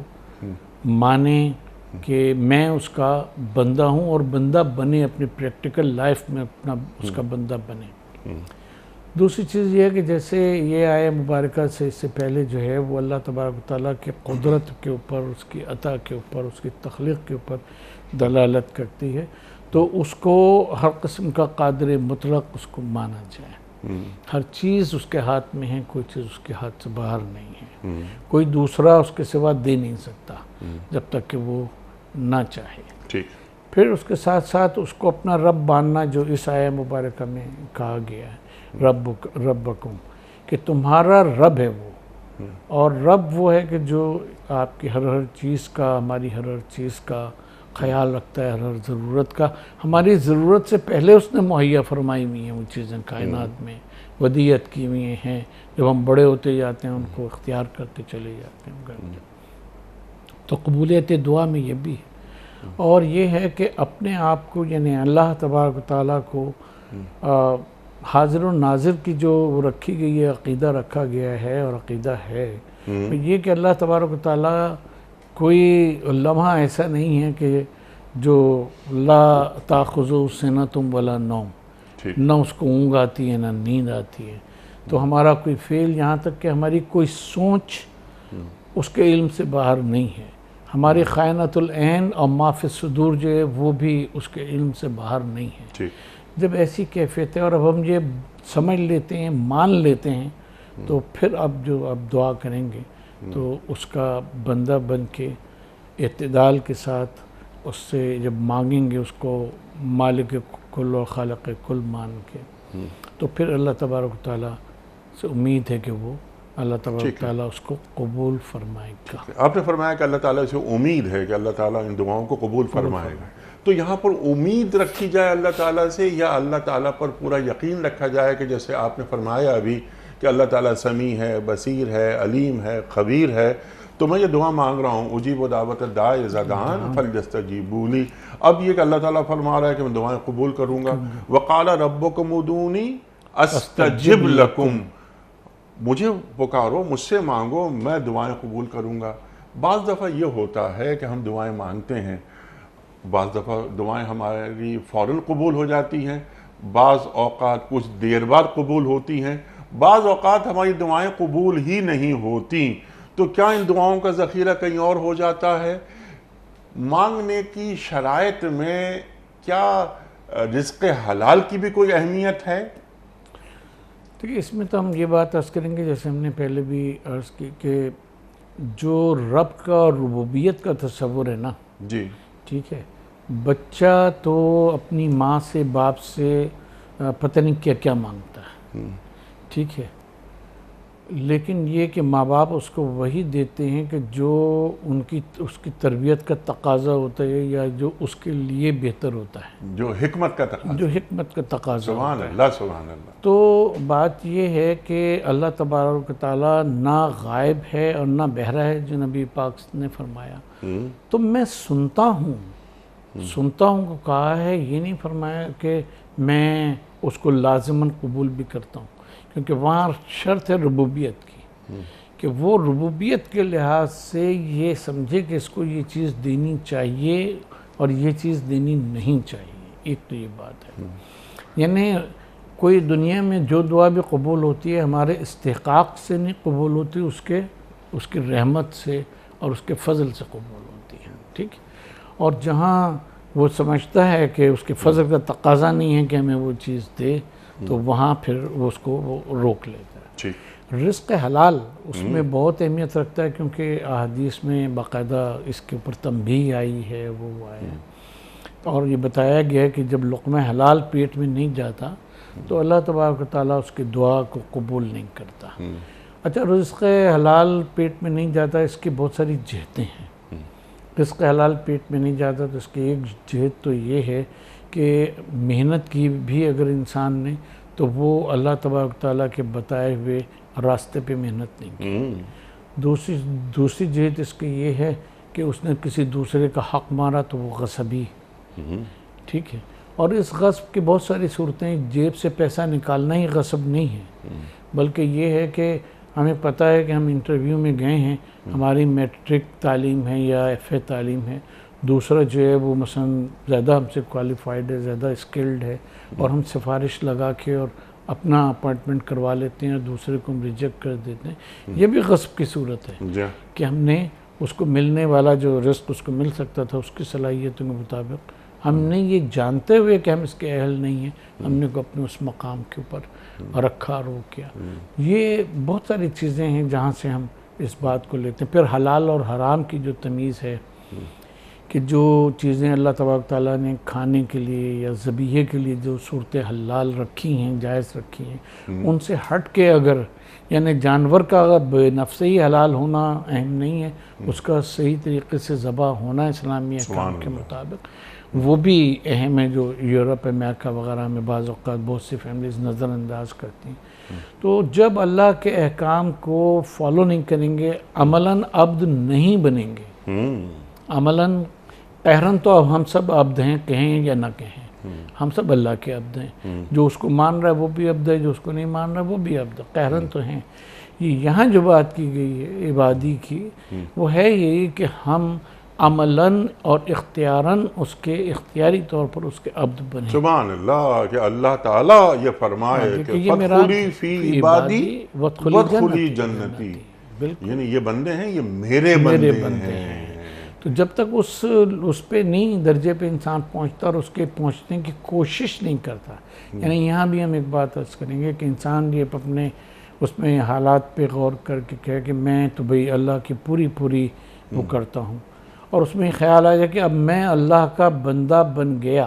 مانے کہ میں اس کا بندہ ہوں، اور بندہ بنے اپنی پریکٹیکل لائف میں اپنا اس کا بندہ بنے. دوسری چیز یہ ہے کہ جیسے یہ آیہ مبارکہ سے اس سے پہلے جو ہے وہ اللہ تبارک و تعالیٰ کے قدرت کے اوپر، اس کی عطا کے اوپر، اس کی تخلیق کے اوپر دلالت کرتی ہے، تو اس کو ہر قسم کا قادر مطلق اس کو مانا جائے. ہر چیز اس کے ہاتھ میں ہے، کوئی چیز اس کے ہاتھ سے باہر نہیں ہے، کوئی دوسرا اس کے سوا دے نہیں سکتا جب تک کہ وہ نہ چاہے. پھر اس کے ساتھ ساتھ اس کو اپنا رب ماننا، جو اس آیہ مبارکہ میں کہا گیا ہے، ربکم، کہ تمہارا رب ہے وہ، اور رب وہ ہے کہ جو آپ کی ہر چیز کا، ہماری ہر چیز کا خیال رکھتا ہے، ہر ضرورت کا. ہماری ضرورت سے پہلے اس نے مہیا فرمائی ہوئی ہیں وہ چیزیں کائنات میں ودیعت کی ہوئی ہیں، جب ہم بڑے ہوتے جاتے ہیں ان کو اختیار کرتے چلے جاتے ہیں. تو قبولیت دعا میں یہ بھی ہے. اور یہ ہے کہ اپنے آپ کو، یعنی اللہ تبارک و تعالیٰ کو حاضر و ناظر کی جو رکھی گئی ہے، عقیدہ رکھا گیا ہے اور عقیدہ ہے یہ کہ اللہ تبارک و تعالیٰ کوئی لمحہ ایسا نہیں ہے کہ جو لا تاخذہ سنۃ ولا نوم، نہ اس کو اونگ آتی ہے نہ نیند آتی ہے. تو ہمارا کوئی فعل، یہاں تک کہ ہماری کوئی سوچ اس کے علم سے باہر نہیں ہے. ہماری خائنۃ العین اور ما فی الصدور جو ہے وہ بھی اس کے علم سے باہر نہیں ہے. جب ایسی کیفیت ہے اور اب ہم یہ سمجھ لیتے ہیں، مان لیتے ہیں، تو پھر اب دعا کریں گے تو اس کا بندہ بن کے اعتدال کے ساتھ اس سے جب مانگیں گے، اس کو مالک کل و خالق کل مان کے، تو پھر اللہ تبارک و تعالیٰ سے امید ہے کہ وہ اللہ تبارک و تعالیٰ اس کو قبول فرمائے گا. آپ نے فرمایا کہ اللہ تعالیٰ سے امید ہے کہ اللہ تعالیٰ ان دعاؤں کو قبول فرمائے گا. تو یہاں پر امید رکھی جائے اللہ تعالیٰ سے، یا اللہ تعالیٰ پر پورا یقین رکھا جائے کہ جیسے آپ نے فرمایا ابھی کہ اللہ تعالیٰ سمیع ہے، بصیر ہے، علیم ہے، خبیر ہے، تو میں یہ دعا مانگ رہا ہوں اجیب دعوت الداع اذا دعان فلیستجیبوا لی. اب یہ کہ اللہ تعالیٰ فرما رہا ہے کہ میں دعائیں قبول کروں گا. وقال ربکم ادعونی استجب لکم، مجھے پکارو، مجھ سے مانگو، میں دعائیں قبول کروں گا. بعض دفعہ یہ ہوتا ہے کہ ہم دعائیں مانگتے ہیں، بعض دفعہ دعائیں ہماری فوراً قبول ہو جاتی ہیں، بعض اوقات کچھ دیر بعد قبول ہوتی ہیں، بعض اوقات ہماری دعائیں قبول ہی نہیں ہوتی، تو کیا ان دعاؤں کا ذخیرہ کہیں اور ہو جاتا ہے؟ مانگنے کی شرائط میں کیا رزق حلال کی بھی کوئی اہمیت ہے؟ دیکھیے اس میں تو ہم یہ بات عرض کریں گے، جیسے ہم نے پہلے بھی عرض کی کہ جو رب کا اور ربوبیت کا تصور ہے نا، جی ٹھیک ہے، بچہ تو اپنی ماں سے باپ سے پتہ نہیں کیا کیا مانگتا ہے، ٹھیک ہے، لیکن یہ کہ ماں باپ اس کو وہی دیتے ہیں کہ جو اس کی تربیت کا تقاضا ہوتا ہے یا جو اس کے لیے بہتر ہوتا ہے، جو حکمت کا تقاضا، جو حکمت کا تقاضا ہوتا ہے۔ سبحان اللہ سبحان اللہ۔ تو بات یہ ہے کہ اللہ تبارک و تعالیٰ نہ غائب ہے اور نہ بہرا ہے، جو نبی پاک نے فرمایا، تو میں سنتا ہوں کو کہا ہے، یہ نہیں فرمایا کہ میں اس کو لازماً قبول بھی کرتا ہوں، کیونکہ وہاں شرط ہے ربوبیت کی، کہ وہ ربوبیت کے لحاظ سے یہ سمجھے کہ اس کو یہ چیز دینی چاہیے اور یہ چیز دینی نہیں چاہیے۔ ایک تو یہ بات ہے، یعنی کوئی دنیا میں جو دعا بھی قبول ہوتی ہے ہمارے استحقاق سے نہیں قبول ہوتی، اس کی رحمت سے اور اس کے فضل سے قبول ہوتی ہے، ٹھیک ہے، اور جہاں وہ سمجھتا ہے کہ اس کے فضل کا تقاضا نہیں ہے کہ ہمیں وہ چیز دے، تو وہاں پھر وہ اس کو وہ روک لیتا ہے۔ رزق حلال اس میں بہت اہمیت رکھتا ہے، کیونکہ احادیث میں باقاعدہ اس کے اوپر تنبیہ آئی ہے، وہ آیا ہے، اور یہ بتایا گیا ہے کہ جب لقمہ حلال پیٹ میں نہیں جاتا تو اللہ تبارک و تعالیٰ اس کی دعا کو قبول نہیں کرتا۔ اچھا، رزق حلال پیٹ میں نہیں جاتا، اس کی بہت ساری جہتیں ہیں۔ رزق حلال پیٹ میں نہیں جاتا تو اس کی ایک جہت تو یہ ہے کہ محنت کی بھی اگر انسان نے تو وہ اللہ تبارک و تعالیٰ کے بتائے ہوئے راستے پہ محنت نہیں کی۔ دوسری جہت اس کی یہ ہے کہ اس نے کسی دوسرے کا حق مارا تو وہ غصبی، ٹھیک ہے، اور اس غصب کی بہت ساری صورتیں، جیب سے پیسہ نکالنا ہی غصب نہیں ہے، بلکہ یہ ہے کہ ہمیں پتہ ہے کہ ہم انٹرویو میں گئے ہیں، ہماری میٹرک تعلیم ہے یا ایف اے تعلیم ہے، دوسرا جو ہے وہ مثلا زیادہ ہم سے کوالیفائڈ ہے، زیادہ اسکلڈ ہے، اور ہم سفارش لگا کے اور اپنا اپوائنٹمنٹ کروا لیتے ہیں اور دوسرے کو ہم ریجیکٹ کر دیتے ہیں۔ یہ بھی غصب کی صورت ہے کہ ہم نے اس کو ملنے والا جو رزق اس کو مل سکتا تھا اس کی صلاحیتوں کے مطابق ہم نے یہ جانتے ہوئے کہ ہم اس کے اہل نہیں ہیں، ہم نے کو اپنے اس مقام کے اوپر رکھا، روک کیا۔ یہ بہت ساری چیزیں ہیں جہاں سے ہم اس بات کو لیتے ہیں۔ پھر حلال اور حرام کی جو تمیز ہے کہ جو چیزیں اللہ تبارک تعالیٰ نے کھانے کے لیے یا ذبیحے کے لیے جو صورتیں حلال رکھی ہیں، جائز رکھی ہیں، ان سے ہٹ کے اگر یعنی جانور کا بے نفس ہی حلال ہونا اہم نہیں ہے، اس کا صحیح طریقے سے ذبح ہونا اسلامی احکام کے مطابق وہ بھی اہم ہے، جو یورپ امریکہ وغیرہ میں بعض اوقات بہت سی فیملیز نظر انداز کرتی ہیں۔ تو جب اللہ کے احکام کو فالو نہیں کریں گے، عملاً عبد نہیں بنیں گے۔ عملاً قہراً تو اب ہم سب عبد ہیں، کہیں یا نہ کہیں، ہم سب اللہ کے عبد ہیں، جو اس کو مان رہا ہے وہ بھی عبد ہے، جو اس کو نہیں مان رہا وہ بھی عبد ہے، قہراً تو ہیں۔ یہاں جو بات کی گئی ہے عبادی کی، وہ ہے یہی کہ ہم عملاً اور اختیاراً اس کے اختیاری طور پر اس کے عبد بنے۔ سبحان اللہ، کہ اللہ تعالیٰ یہ فرمائے کہ فَادْخُلِي فِی عِبَادِی وَادْخُلِی جنتی، یعنی یہ بندے ہیں، یہ میرے بندے ہیں۔ تو جب تک اس پہ نہیں درجے پہ انسان پہنچتا اور اس کے پہنچنے کی کوشش نہیں کرتا، یعنی یہاں بھی ہم ایک بات عرض کریں گے کہ انسان یہ اپنے اس میں حالات پہ غور کر کے کہے کہ میں تو بھئی اللہ کی پوری وہ کرتا ہوں، اور اس میں خیال آ جائے کہ اب میں اللہ کا بندہ بن گیا،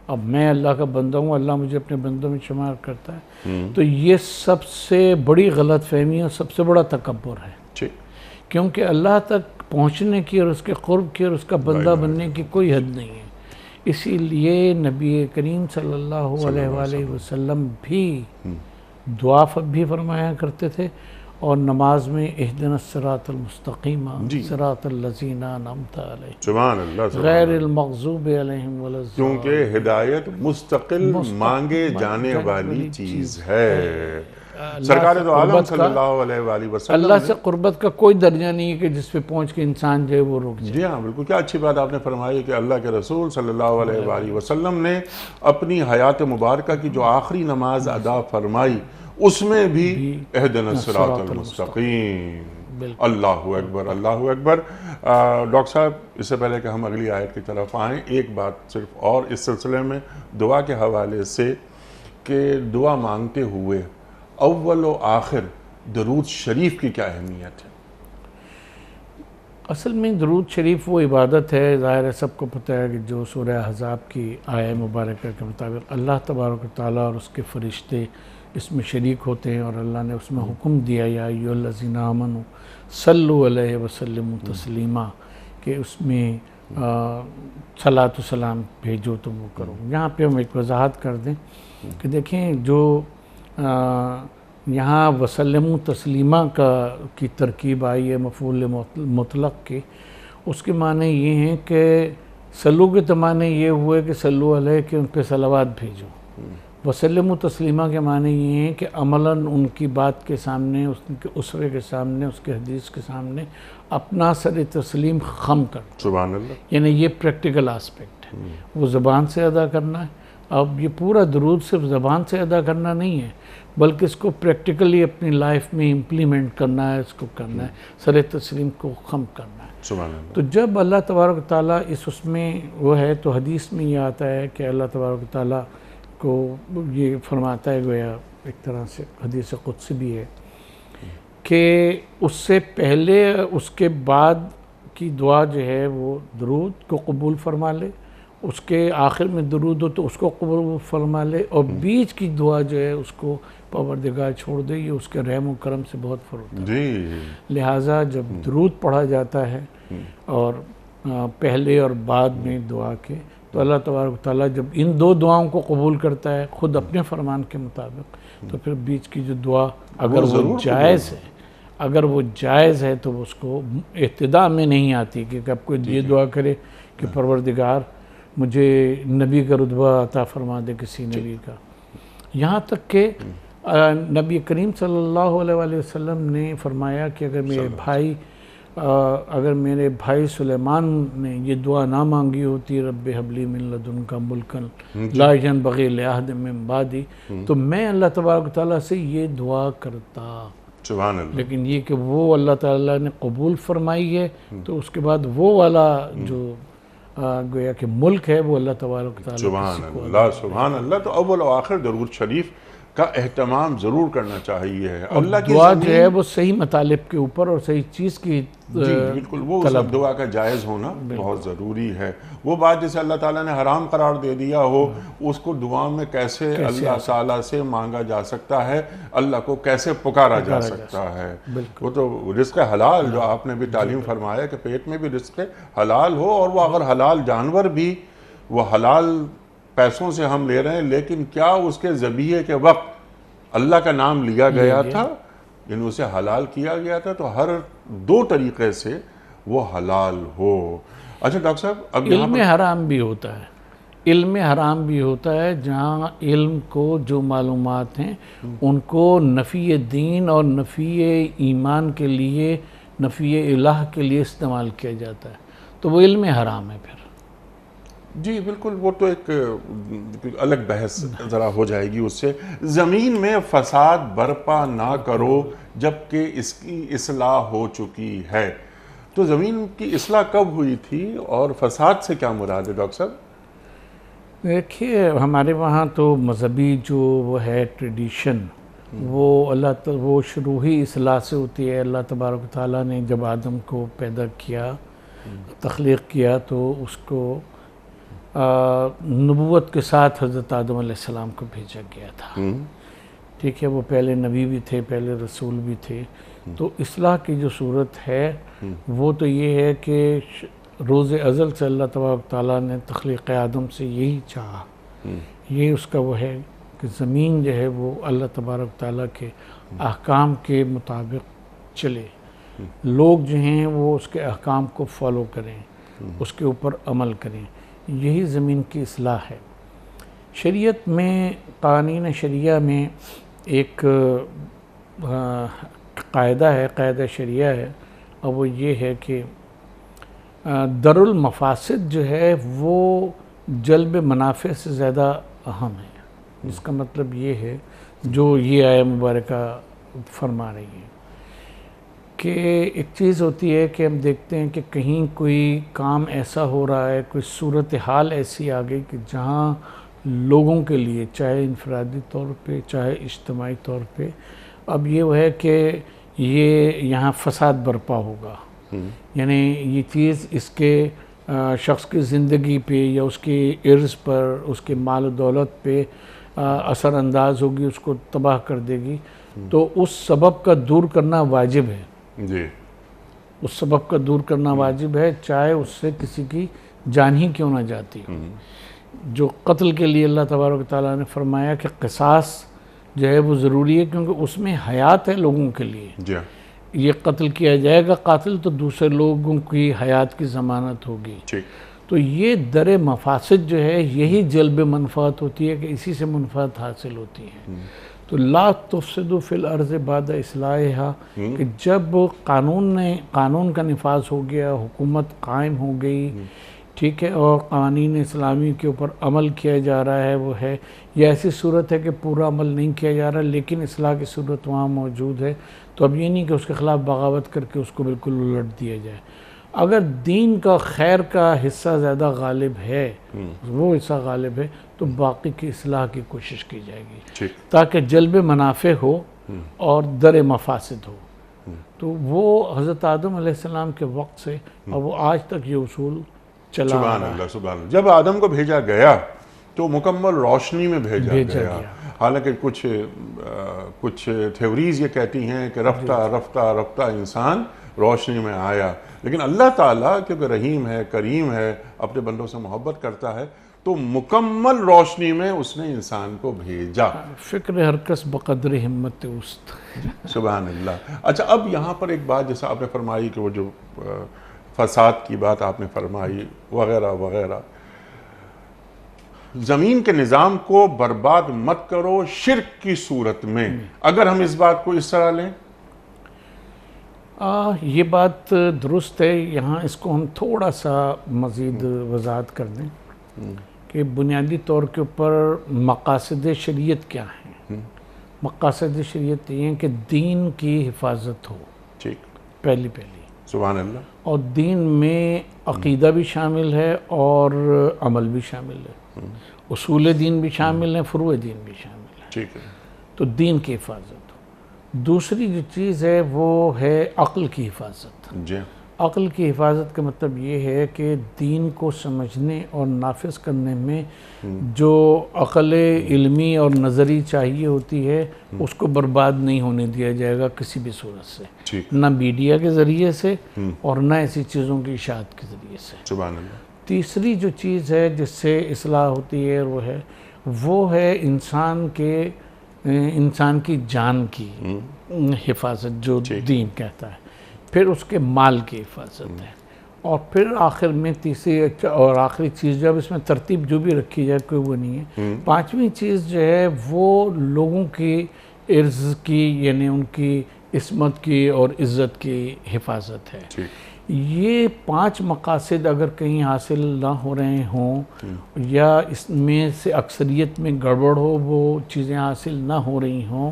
اب میں اللہ کا بندہ ہوں، اللہ مجھے اپنے بندوں میں شمار کرتا ہے، تو یہ سب سے بڑی غلط فہمی اور سب سے بڑا تکبر ہے، کیونکہ اللہ تک پہنچنے کی اور اس کے قرب کی اور اس کا بندہ بننے کی کوئی حد نہیں ہے۔ اسی لیے نبی کریم صلی اللہ علیہ وآلہ وسلم بھی دعا بھی فرمایا کرتے تھے، اور نماز میں اہدنا الصراط المستقیم صراط الذین انعمت علیہم سبحان اللہ غیر المغضوب علیہم ولا الضالین، کیونکہ ہدایت مستقل مانگے جانے والی چیز ہے۔ سرکار دو عالم صلی اللہ علیہ وآلہ وسلم، اللہ سے قربت کا کوئی درجہ نہیں ہے کہ جس پہ پہنچ کے انسان جو ہے وہ رک جائے۔ جی ہاں بالکل، کیا اچھی بات آپ نے فرمائی کہ اللہ کے رسول صلی اللہ علیہ وآلہ وسلم نے اپنی حیات مبارکہ کی جو آخری نماز ادا فرمائی، اس میں بھی اہدنا الصراط المستقیم. اللہ اکبر، اللہ اکبر. ڈاکٹر صاحب، اس سے پہلے کہ ہم اگلی آیت کی طرف آئیں، ایک بات صرف اور اس سلسلے میں دعا کے حوالے سے کہ دعا مانگتے ہوئے اول و آخر درود شریف کی کیا اہمیت ہے؟ اصل میں درود شریف وہ عبادت ہے، ظاہر ہے سب کو پتہ ہے کہ جو سورہ احزاب کی آیہ مبارکہ کے مطابق اللہ تبارک و تعالیٰ اور اس کے فرشتے اس میں شریک ہوتے ہیں، اور اللہ نے اس میں حکم دیا یا ایھا الذین آمنوا صلوا علیہ وسلموا تسلیما، کہ اس میں صلاۃ و سلام بھیجو تو وہ کرو. یہاں پہ ہم ایک وضاحت کر دیں کہ دیکھیں جو یہاں وسلموا تسلیما کی ترکیب آئی ہے مفعول مطلق کی، اس کے معنی یہ ہیں کہ صلو کے معنی یہ ہوئے کہ صلو علیہ کہ ان پہ صلوات بھیجو. وسلموا تسلیما کے معنی یہ ہیں کہ عملاً ان کی بات کے سامنے، اس کے اسرے کے سامنے، اس کے حدیث کے سامنے اپنا سر تسلیم خم کر. سبحان اللہ. یعنی یہ پریکٹیکل آسپیکٹ ہے، وہ زبان سے ادا کرنا ہے. اب یہ پورا درود صرف زبان سے ادا کرنا نہیں ہے، بلکہ اس کو پریکٹیکلی اپنی لائف میں امپلیمنٹ کرنا ہے، اس کو کرنا ہے، سر تسلیم کو خم کرنا ہے. سبحان اللہ. تو جب اللہ تبارک و تعالیٰ اس میں وہ ہے تو حدیث میں یہ آتا ہے کہ اللہ تبارک و تعالیٰ کو یہ فرماتا ہے، گویا ایک طرح سے حدیث قدسی بھی ہے کہ اس سے پہلے اس کے بعد کی دعا جو ہے وہ درود کو قبول فرما لے، اس کے آخر میں درود ہو تو اس کو قبول فرما لے، اور بیچ کی دعا جو ہے اس کو پروردگار چھوڑ دے. یہ اس کے رحم و کرم سے بہت فرق ہے. جی. لہٰذا جب درود پڑھا جاتا ہے اور پہلے اور بعد میں دعا کے، تو اللہ تبارک و تعالیٰ جب ان دو دعاؤں کو قبول کرتا ہے خود اپنے فرمان کے مطابق، تو پھر بیچ کی جو دعا اگر وہ جائز ہے، اگر وہ جائز ہے تو اس کو ابتدا میں نہیں آتی کہ اب کوئی یہ دعا کرے کہ پروردگار مجھے نبی کا رتبہ عطا فرما دے، کسی نبی کا. یہاں تک کہ نبی کریم صلی اللہ علیہ وآلہ وسلم نے فرمایا کہ اگر میرے بھائی سلیمان نے یہ دعا نہ مانگی ہوتی رب ہب لی من لدنک ملکا لا ینبغی لأحد من بعدی، تو میں اللہ تبارک و تعالیٰ سے یہ دعا کرتا. سبحان اللہ. لیکن یہ کہ وہ اللہ تعالیٰ نے قبول فرمائی ہے، تو اس کے بعد وہ والا جو گویا کہ ملک ہے وہ اللہ تبارک و تعالیٰ. سبحان اللہ. سبحان اللہ. تو اول و آخر درود شریف کا اہتمام ضرور کرنا چاہیے. اللہ کی دعا جو ہے وہ صحیح مطالب کے اوپر اور صحیح چیز کی بالکل وہ دعا کا جائز ہونا بہت ضروری ہے. وہ بات جسے اللہ تعالیٰ نے حرام قرار دے دیا ہو، اس کو دعا میں کیسے اللہ تعالیٰ سے مانگا جا سکتا ہے، اللہ کو کیسے پکارا جا سکتا ہے. وہ تو رزق حلال جو آپ نے بھی تعلیم فرمایا کہ پیٹ میں بھی رزق حلال ہو، اور وہ اگر حلال جانور بھی وہ حلال پیسوں سے ہم لے رہے ہیں، لیکن کیا اس کے ذبیحے کے وقت اللہ کا نام لیا گیا تھا، یعنی اسے حلال کیا گیا تھا، تو ہر دو طریقے سے وہ حلال ہو. اچھا ڈاکٹر صاحب، اب علم حرام بھی ہوتا ہے، علم حرام بھی ہوتا ہے جہاں علم کو جو معلومات ہیں ان کو نفی دین اور نفی ایمان کے لیے، نفی الہ کے لیے استعمال کیا جاتا ہے، تو وہ علم حرام ہے پھر. جی بالکل، وہ تو ایک الگ بحث ذرا ہو جائے گی. اس سے زمین میں فساد برپا نہ کرو جبکہ اس کی اصلاح ہو چکی ہے. تو زمین کی اصلاح کب ہوئی تھی اور فساد سے کیا مراد ہے ڈاکٹر صاحب؟ دیکھیے ہمارے وہاں تو مذہبی جو وہ ہے ٹریڈیشن، وہ شروع ہی اصلاح سے ہوتی ہے. اللہ تبارک و تعالیٰ نے جب آدم کو پیدا کیا، تخلیق کیا، تو اس کو نبوت کے ساتھ حضرت آدم علیہ السلام کو بھیجا گیا تھا. ٹھیک ہے، وہ پہلے نبی بھی تھے، پہلے رسول بھی تھے. تو اصلاح کی جو صورت ہے وہ تو یہ ہے کہ روز ازل سے اللہ تبارک تعالیٰ نے تخلیق آدم سے یہی چاہا. یہ اس کا وہ ہے کہ زمین جو ہے وہ اللہ تبارک تعالیٰ کے احکام کے مطابق چلے، لوگ جو ہیں وہ اس کے احکام کو فالو کریں، اس کے اوپر عمل کریں. یہی زمین کی اصلاح ہے. شریعت میں، قوانین شریعہ میں ایک قاعدہ ہے، قاعدہ شریعہ ہے، اور وہ یہ ہے کہ درء المفاسد جو ہے وہ جلب منافع سے زیادہ اہم ہے. جس کا مطلب یہ ہے جو یہ آیہ مبارکہ فرما رہی ہے کہ ایک چیز ہوتی ہے کہ ہم دیکھتے ہیں کہ کہیں کوئی کام ایسا ہو رہا ہے، کوئی صورتحال ایسی آ گئی کہ جہاں لوگوں کے لیے چاہے انفرادی طور پہ چاہے اجتماعی طور پہ اب یہ ہے کہ یہ یہاں فساد برپا ہوگا، یعنی یہ چیز اس کے شخص کی زندگی پہ یا اس کے عرض پر، اس کے مال و دولت پہ اثر انداز ہوگی، اس کو تباہ کر دے گی، تو اس سبب کا دور کرنا واجب ہے۔ جی، اس سبب کا دور کرنا واجب ہے، چاہے اس سے کسی کی جان ہی کیوں نہ جاتی ہو۔ جو قتل کے لیے اللہ تبارک و تعالیٰ نے فرمایا کہ قصاص جو ہے وہ ضروری ہے کیونکہ اس میں حیات ہے لوگوں کے لیے۔ جی، یہ قتل کیا جائے گا قاتل تو دوسرے لوگوں کی حیات کی ضمانت ہوگی۔ تو یہ در مفاسد جو ہے یہی جلب منفعت ہوتی ہے کہ اسی سے منفعت حاصل ہوتی ہے۔ تو لا تفسدوا فی الارض بعد اصلاحہا کہ جب قانون کا نفاذ ہو گیا، حکومت قائم ہو گئی، ٹھیک ہے، اور قوانین اسلامی کے اوپر عمل کیا جا رہا ہے، وہ ہے یہ ایسی صورت ہے کہ پورا عمل نہیں کیا جا رہا لیکن اصلاح کی صورت وہاں موجود ہے، تو اب یہ نہیں کہ اس کے خلاف بغاوت کر کے اس کو بالکل الٹ دیا جائے۔ اگر دین کا خیر کا حصہ زیادہ غالب ہے، وہ حصہ غالب ہے، تو باقی کی اصلاح کی کوشش کی جائے گی تاکہ جلب منافع ہو اور در مفاسد ہو۔ تو وہ حضرت آدم علیہ السلام کے وقت سے اور وہ آج تک یہ اصول چلا سبحان اللہ، سبحان اللہ۔ جب آدم کو بھیجا گیا تو مکمل روشنی میں بھیجا گیا، حالانکہ کچھ تھیوریز یہ کہتی ہیں کہ رفتہ رفتہ رفتہ انسان روشنی میں آیا، لیکن اللہ تعالیٰ کیونکہ رحیم ہے، کریم ہے، اپنے بندوں سے محبت کرتا ہے، تو مکمل روشنی میں اس نے انسان کو بھیجا۔ فکر ہر کس بقدر ہمت اوست۔ سبحان اللہ۔ اچھا، اب یہاں پر ایک بات جیسا آپ نے فرمائی کہ وہ جو فساد کی بات آپ نے فرمائی وغیرہ وغیرہ، زمین کے نظام کو برباد مت کرو شرک کی صورت میں، اگر ہم اس بات کو اس طرح لیں؟ یہ بات درست ہے، یہاں اس کو ہم تھوڑا سا مزید وضاحت کر دیں کہ بنیادی طور کے اوپر مقاصد شریعت کیا ہیں۔ مقاصد شریعت یہ ہیں کہ دین کی حفاظت ہو، پہلی سبحان اللہ، اور دین میں عقیدہ بھی شامل ہے اور عمل بھی شامل ہے، اصول دین بھی شامل ہے، فروع دین بھی شامل ہے، ٹھیک ہے۔ تو دین کی حفاظت ہو۔ دوسری جو چیز ہے وہ ہے عقل کی حفاظت۔ جی، عقل کی حفاظت کا مطلب یہ ہے کہ دین کو سمجھنے اور نافذ کرنے میں جو عقل علمی اور نظری چاہیے ہوتی ہے اس کو برباد نہیں ہونے دیا جائے گا کسی بھی صورت سے، نہ میڈیا کے ذریعے سے اور نہ ایسی چیزوں کی اشاعت کے ذریعے سے۔ سبحان اللہ۔ تیسری جو چیز ہے جس سے اصلاح ہوتی ہے وہ ہے انسان کی جان کی حفاظت جو دین کہتا ہے، پھر اس کے مال کی حفاظت ہے، اور پھر آخر میں تیسری اور آخری چیز جب اس میں ترتیب جو بھی رکھی جائے کوئی وہ نہیں ہے، پانچویں چیز جو ہے وہ لوگوں کی عرض کی، یعنی ان کی عصمت کی اور عزت کی حفاظت ہے۔ یہ 5 مقاصد اگر کہیں حاصل نہ ہو رہے ہوں یا اس میں سے اکثریت میں گڑبڑ ہو، وہ چیزیں حاصل نہ ہو رہی ہوں،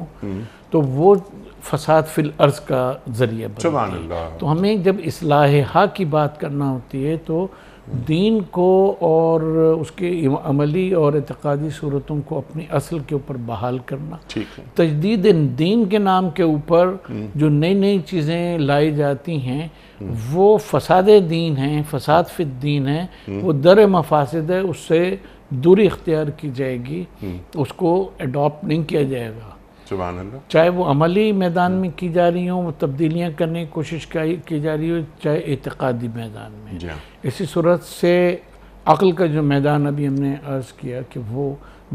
تو وہ فساد فی الارض کا ذریعہ بنتی ہے۔ تو ہمیں جب اصلاحہ کی بات کرنا ہوتی ہے تو دین کو اور اس کے عملی اور اعتقادی صورتوں کو اپنی اصل کے اوپر بحال کرنا، تجدید دین کے نام کے اوپر جو نئی نئی چیزیں لائی جاتی ہیں وہ فساد دین ہیں، فساد فی الدین ہے، وہ در مفاسد ہے، اس سے دوری اختیار کی جائے گی، اس کو ایڈاپٹ نہیں کیا جائے گا، سبحان اللہ، چاہے وہ عملی میدان میں کی جا رہی ہوں، وہ تبدیلیاں کرنے کی کوشش کی جا رہی ہو، چاہے اعتقادی میدان میں۔ اسی صورت سے عقل کا جو میدان ابھی ہم نے عرض کیا کہ وہ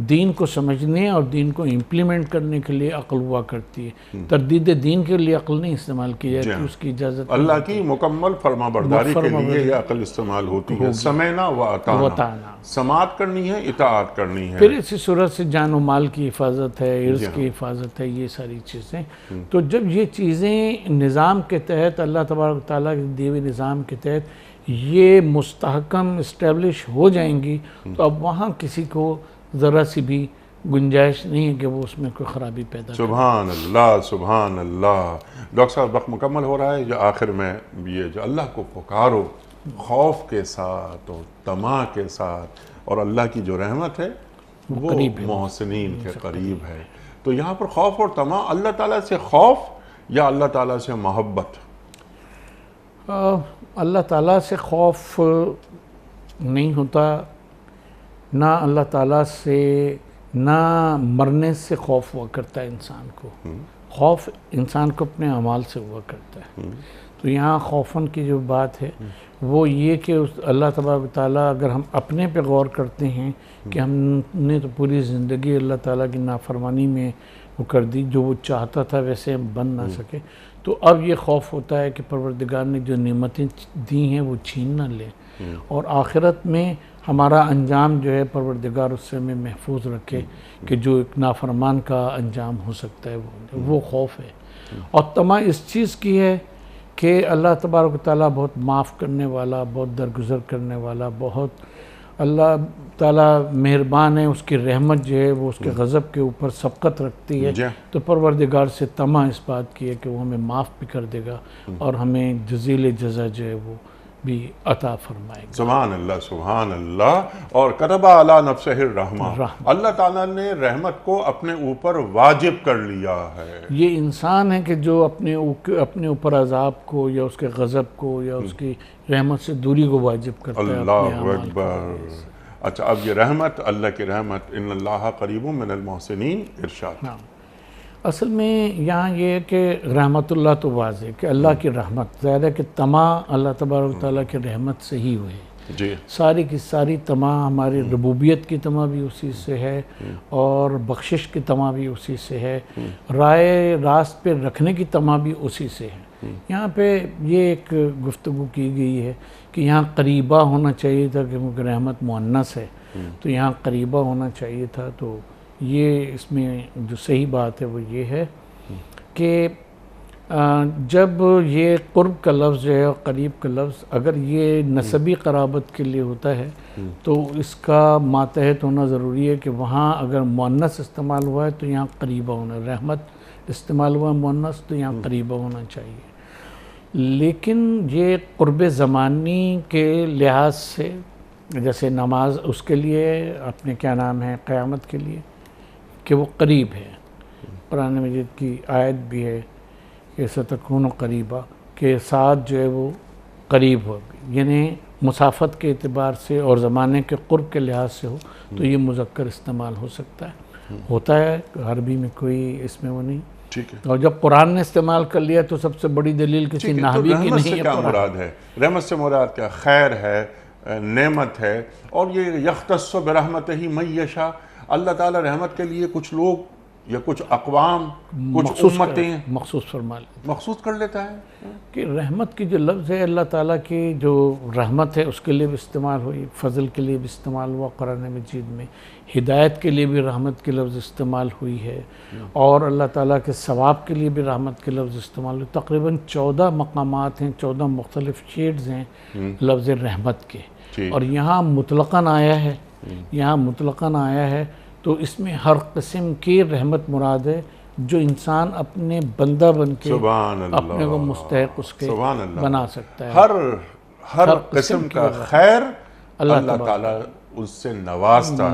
دین کو سمجھنے اور دین کو امپلیمنٹ کرنے کے لیے عقل ہوا کرتی ہے، تردید دین کے لیے عقل نہیں استعمال کی جاتی، اس کی اجازت اللہ کی مکمل فرما برداری کے لیے یہ عقل استعمال ہوتی ہے، سمعنا و اطعنا، سماعت کرنی ہے، اطاعت کرنی ہے۔ پھر اسی صورت سے جان و مال کی حفاظت ہے، عرض کی حفاظت ہے، یہ ساری چیزیں۔ تو جب یہ چیزیں نظام کے تحت، اللہ تبارک و تعالیٰ کے دیے ہوئے نظام کے تحت یہ مستحکم اسٹیبلش ہو جائیں گی، تو اب وہاں کسی کو ذرا سی بھی گنجائش نہیں ہے کہ وہ اس میں کوئی خرابی پیدا کرے۔ سبحان اللہ سبحان اللہ۔ ڈاکٹر صاحب وقت مکمل ہو رہا ہے، جو آخر میں یہ جو اللہ کو پکارو خوف کے ساتھ اور طمع کے ساتھ، اور اللہ کی جو رحمت ہے وہ محسنین کے قریب ہے۔ تو یہاں پر خوف اور طمع، اللہ تعالیٰ سے خوف یا اللہ تعالیٰ سے محبت؟ اللہ تعالیٰ سے خوف نہیں ہوتا، نہ اللہ تعالیٰ سے، نہ مرنے سے خوف ہوا کرتا ہے انسان کو۔ خوف انسان کو اپنے اعمال سے ہوا کرتا ہے۔ تو یہاں خوفن کی جو بات ہے وہ یہ کہ اللہ تبارک و تعالیٰ، اگر ہم اپنے پہ غور کرتے ہیں کہ ہم نے تو پوری زندگی اللہ تعالیٰ کی نافرمانی میں وہ کر دی، جو وہ چاہتا تھا ویسے ہم بن نہ سکے، تو اب یہ خوف ہوتا ہے کہ پروردگار نے جو نعمتیں دی ہیں وہ چھین نہ لے، اور آخرت میں ہمارا انجام جو ہے پروردگار اس سے ہمیں محفوظ رکھے کہ جو ایک نافرمان کا انجام ہو سکتا ہے وہ خوف ہے۔ اور طمع اس چیز کی ہے کہ اللہ تبارک و تعالیٰ بہت معاف کرنے والا، بہت درگزر کرنے والا، بہت اللہ تعالیٰ مہربان ہے، اس کی رحمت جو ہے وہ اس کے غضب کے اوپر سبقت رکھتی ہے۔ تو پروردگار سے طمع اس بات کی ہے کہ وہ ہمیں معاف بھی کر دے گا اور ہمیں جزیل جزا جو ہے وہ بھی عطا فرمائے گا۔ سبحان اللہ سبحان اللہ۔ اور کتب علی نفسہ الرحمہ، اللہ تعالیٰ نے رحمت کو اپنے اوپر واجب کر لیا ہے۔ یہ انسان ہے کہ جو اپنے اوپر عذاب کو یا اس کے غضب کو یا اس کی رحمت سے دوری کو واجب کرتا ہے۔ اللہ اکبر۔ اچھا، اب یہ رحمت، اللہ کی رحمت، ان اللہ قریب من المحسنین، ارشاد۔ اصل میں یہاں یہ ہے کہ رحمت اللہ تو واضح کہ اللہ کی رحمت، ظاہر ہے کہ طمع اللہ تبارک و تعالیٰ کی رحمت سے ہی ہوئے، جی، ساری کی ساری طمع، ہماری ربوبیت کی طمع بھی اسی سے ہے اور بخشش کی طمع بھی اسی سے ہے، رائے راست پہ رکھنے کی طمع بھی اسی سے ہے۔ یہاں پہ یہ ایک گفتگو کی گئی ہے کہ یہاں قریبہ ہونا چاہیے تھا کیونکہ رحمت مؤنث ہے، تو یہاں قریبہ ہونا چاہیے تھا۔ تو یہ اس میں جو صحیح بات ہے وہ یہ ہے کہ جب یہ قرب کا لفظ جو ہے اور قریب کا لفظ اگر یہ نسبی قرابت کے لیے ہوتا ہے تو اس کا ماتحت ہونا ضروری ہے کہ وہاں اگر مؤنث استعمال ہوا ہے تو یہاں قریبہ ہونا، رحمت استعمال ہوا مؤنث تو یہاں قریبہ ہونا چاہیے۔ لیکن یہ قرب زمانی کے لحاظ سے، جیسے نماز اس کے لیے اپنے کیا نام ہے قیامت کے لیے کہ وہ قریب ہے، قرآن مجید کی آیت بھی ہے کہ ستکون قریبا، کہ ساتھ جو ہے وہ قریب ہو، یعنی مسافت کے اعتبار سے اور زمانے کے قرب کے لحاظ سے ہو تو یہ مذکر استعمال ہو سکتا ہے، ہوتا ہے عربی میں، کوئی اس میں وہ نہیں۔ ٹھیک ہے۔ اور جب قرآن نے استعمال کر لیا تو سب سے بڑی دلیل کسی نحوی کی رحمت سے نہیں ہے۔ کیا مراد ہے؟ رحمت سے مراد کیا؟ خیر ہے، نعمت ہے، اور یہ یختص برحمتہ من یشاء، اللہ تعالیٰ رحمت کے لیے کچھ لوگ یا کچھ اقوام، کچھ امتیں مخصوص فرما لے مخصوص کر لیتا ہے کہ رحمت کی جو لفظ ہے اللہ تعالیٰ کی جو رحمت ہے اس کے لیے بھی استعمال ہوئی، فضل کے لیے بھی استعمال ہوا قرآن مجید میں، ہدایت کے لیے بھی رحمت کی لفظ استعمال ہوئی ہے، اور اللہ تعالیٰ کے ثواب کے لیے بھی رحمت کی لفظ استعمال ہوئی۔ تقریباً 14 مقامات ہیں، 14 مختلف شیڈز ہیں لفظ رحمت کے، اور یہاں مطلقاً آیا ہے، یہاں مطلقاً آیا ہے تو اس میں ہر قسم کی رحمت مراد ہے جو انسان اپنے بندہ بن کے اپنے کو مستحق اس کے بنا سکتا ہے۔ ہر قسم کا خیر اللہ تعالیٰ اس سے نوازتا ہے۔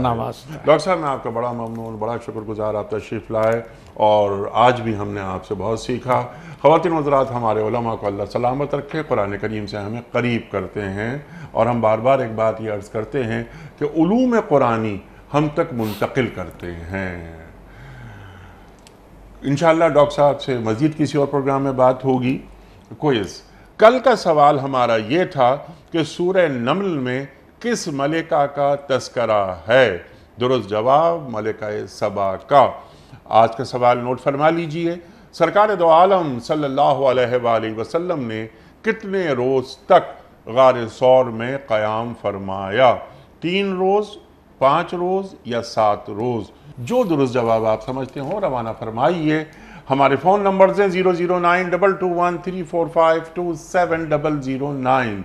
ڈاکٹر صاحب میں آپ کا بڑا ممنون، بڑا شکر گزار، آپ تشریف لائے اور آج بھی ہم نے آپ سے بہت سیکھا۔ خواتین و حضرات، ہمارے علماء کو اللہ سلامت رکھے، قرآن کریم سے ہمیں قریب کرتے ہیں، اور ہم بار بار ایک بات یہ عرض کرتے ہیں کہ علوم قرآنی ہم تک منتقل کرتے ہیں۔ انشاءاللہ ڈاکٹر صاحب سے مزید کسی اور پروگرام میں بات ہوگی۔ کوئز کل کا سوال ہمارا یہ تھا کہ سورہ نمل میں کس ملکہ کا تذکرہ ہے؟ درست جواب ملکہ سبا کا۔ آج کا سوال نوٹ فرما لیجئے، سرکار دو عالم صلی اللہ علیہ وآلہ وسلم نے کتنے روز تک غار ثور میں قیام فرمایا؟ 3 روز، 5 روز یا 7 روز؟ جو درست جواب آپ سمجھتے ہوں روانہ فرمائیے۔ ہمارے فون نمبرز ہیں 0092213452709،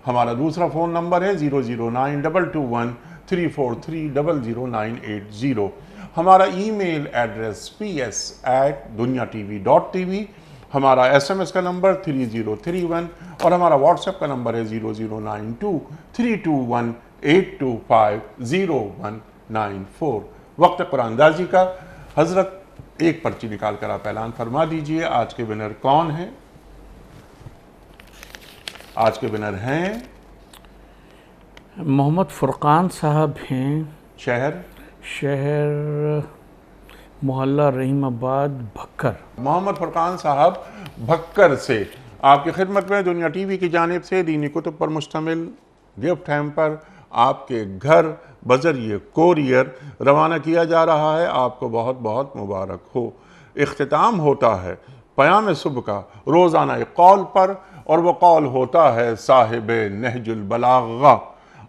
ہمارا دوسرا فون نمبر ہے 009221343000980۔ ہمارا ای میل ایڈریس ps@duniatv.tv، ہمارا SMS کا نمبر 3031 اور ہمارا واٹس ایپ کا نمبر ہے 00923218250194۔ وقت قرآن اندازی کا۔ حضرت ایک پرچی نکال کر آپ اعلان فرما دیجئے آج کے ونر کون ہیں؟ آج کے ونر ہیں محمد فرقان صاحب ہیں، شہر محلہ رحیم آباد، بھکر۔ محمد فرقان صاحب بھکر سے آپ کی خدمت میں دنیا ٹی وی کی جانب سے دینی کتب پر مشتمل گفٹ ہیمپر آپ کے گھر بذریعہ کوریئر روانہ کیا جا رہا ہے۔ آپ کو بہت بہت مبارک ہو۔ اختتام ہوتا ہے پیام صبح کا روزانہ قول پر، اور وہ قول ہوتا ہے صاحب نہج البلاغہ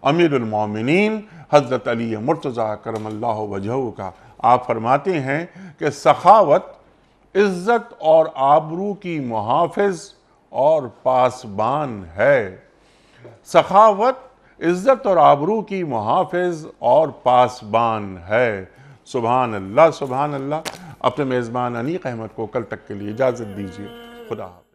امیر المومنین حضرت علی مرتضیٰ کرم اللہ وجہہ کا۔ آپ فرماتے ہیں کہ سخاوت عزت اور آبرو کی محافظ اور پاسبان ہے۔ سخاوت عزت اور آبرو کی محافظ اور پاسبان ہے۔ سبحان اللہ، سبحان اللہ۔ اپنے میزبان انیق احمد کو کل تک کے لیے اجازت دیجیے۔ خدا حافظ۔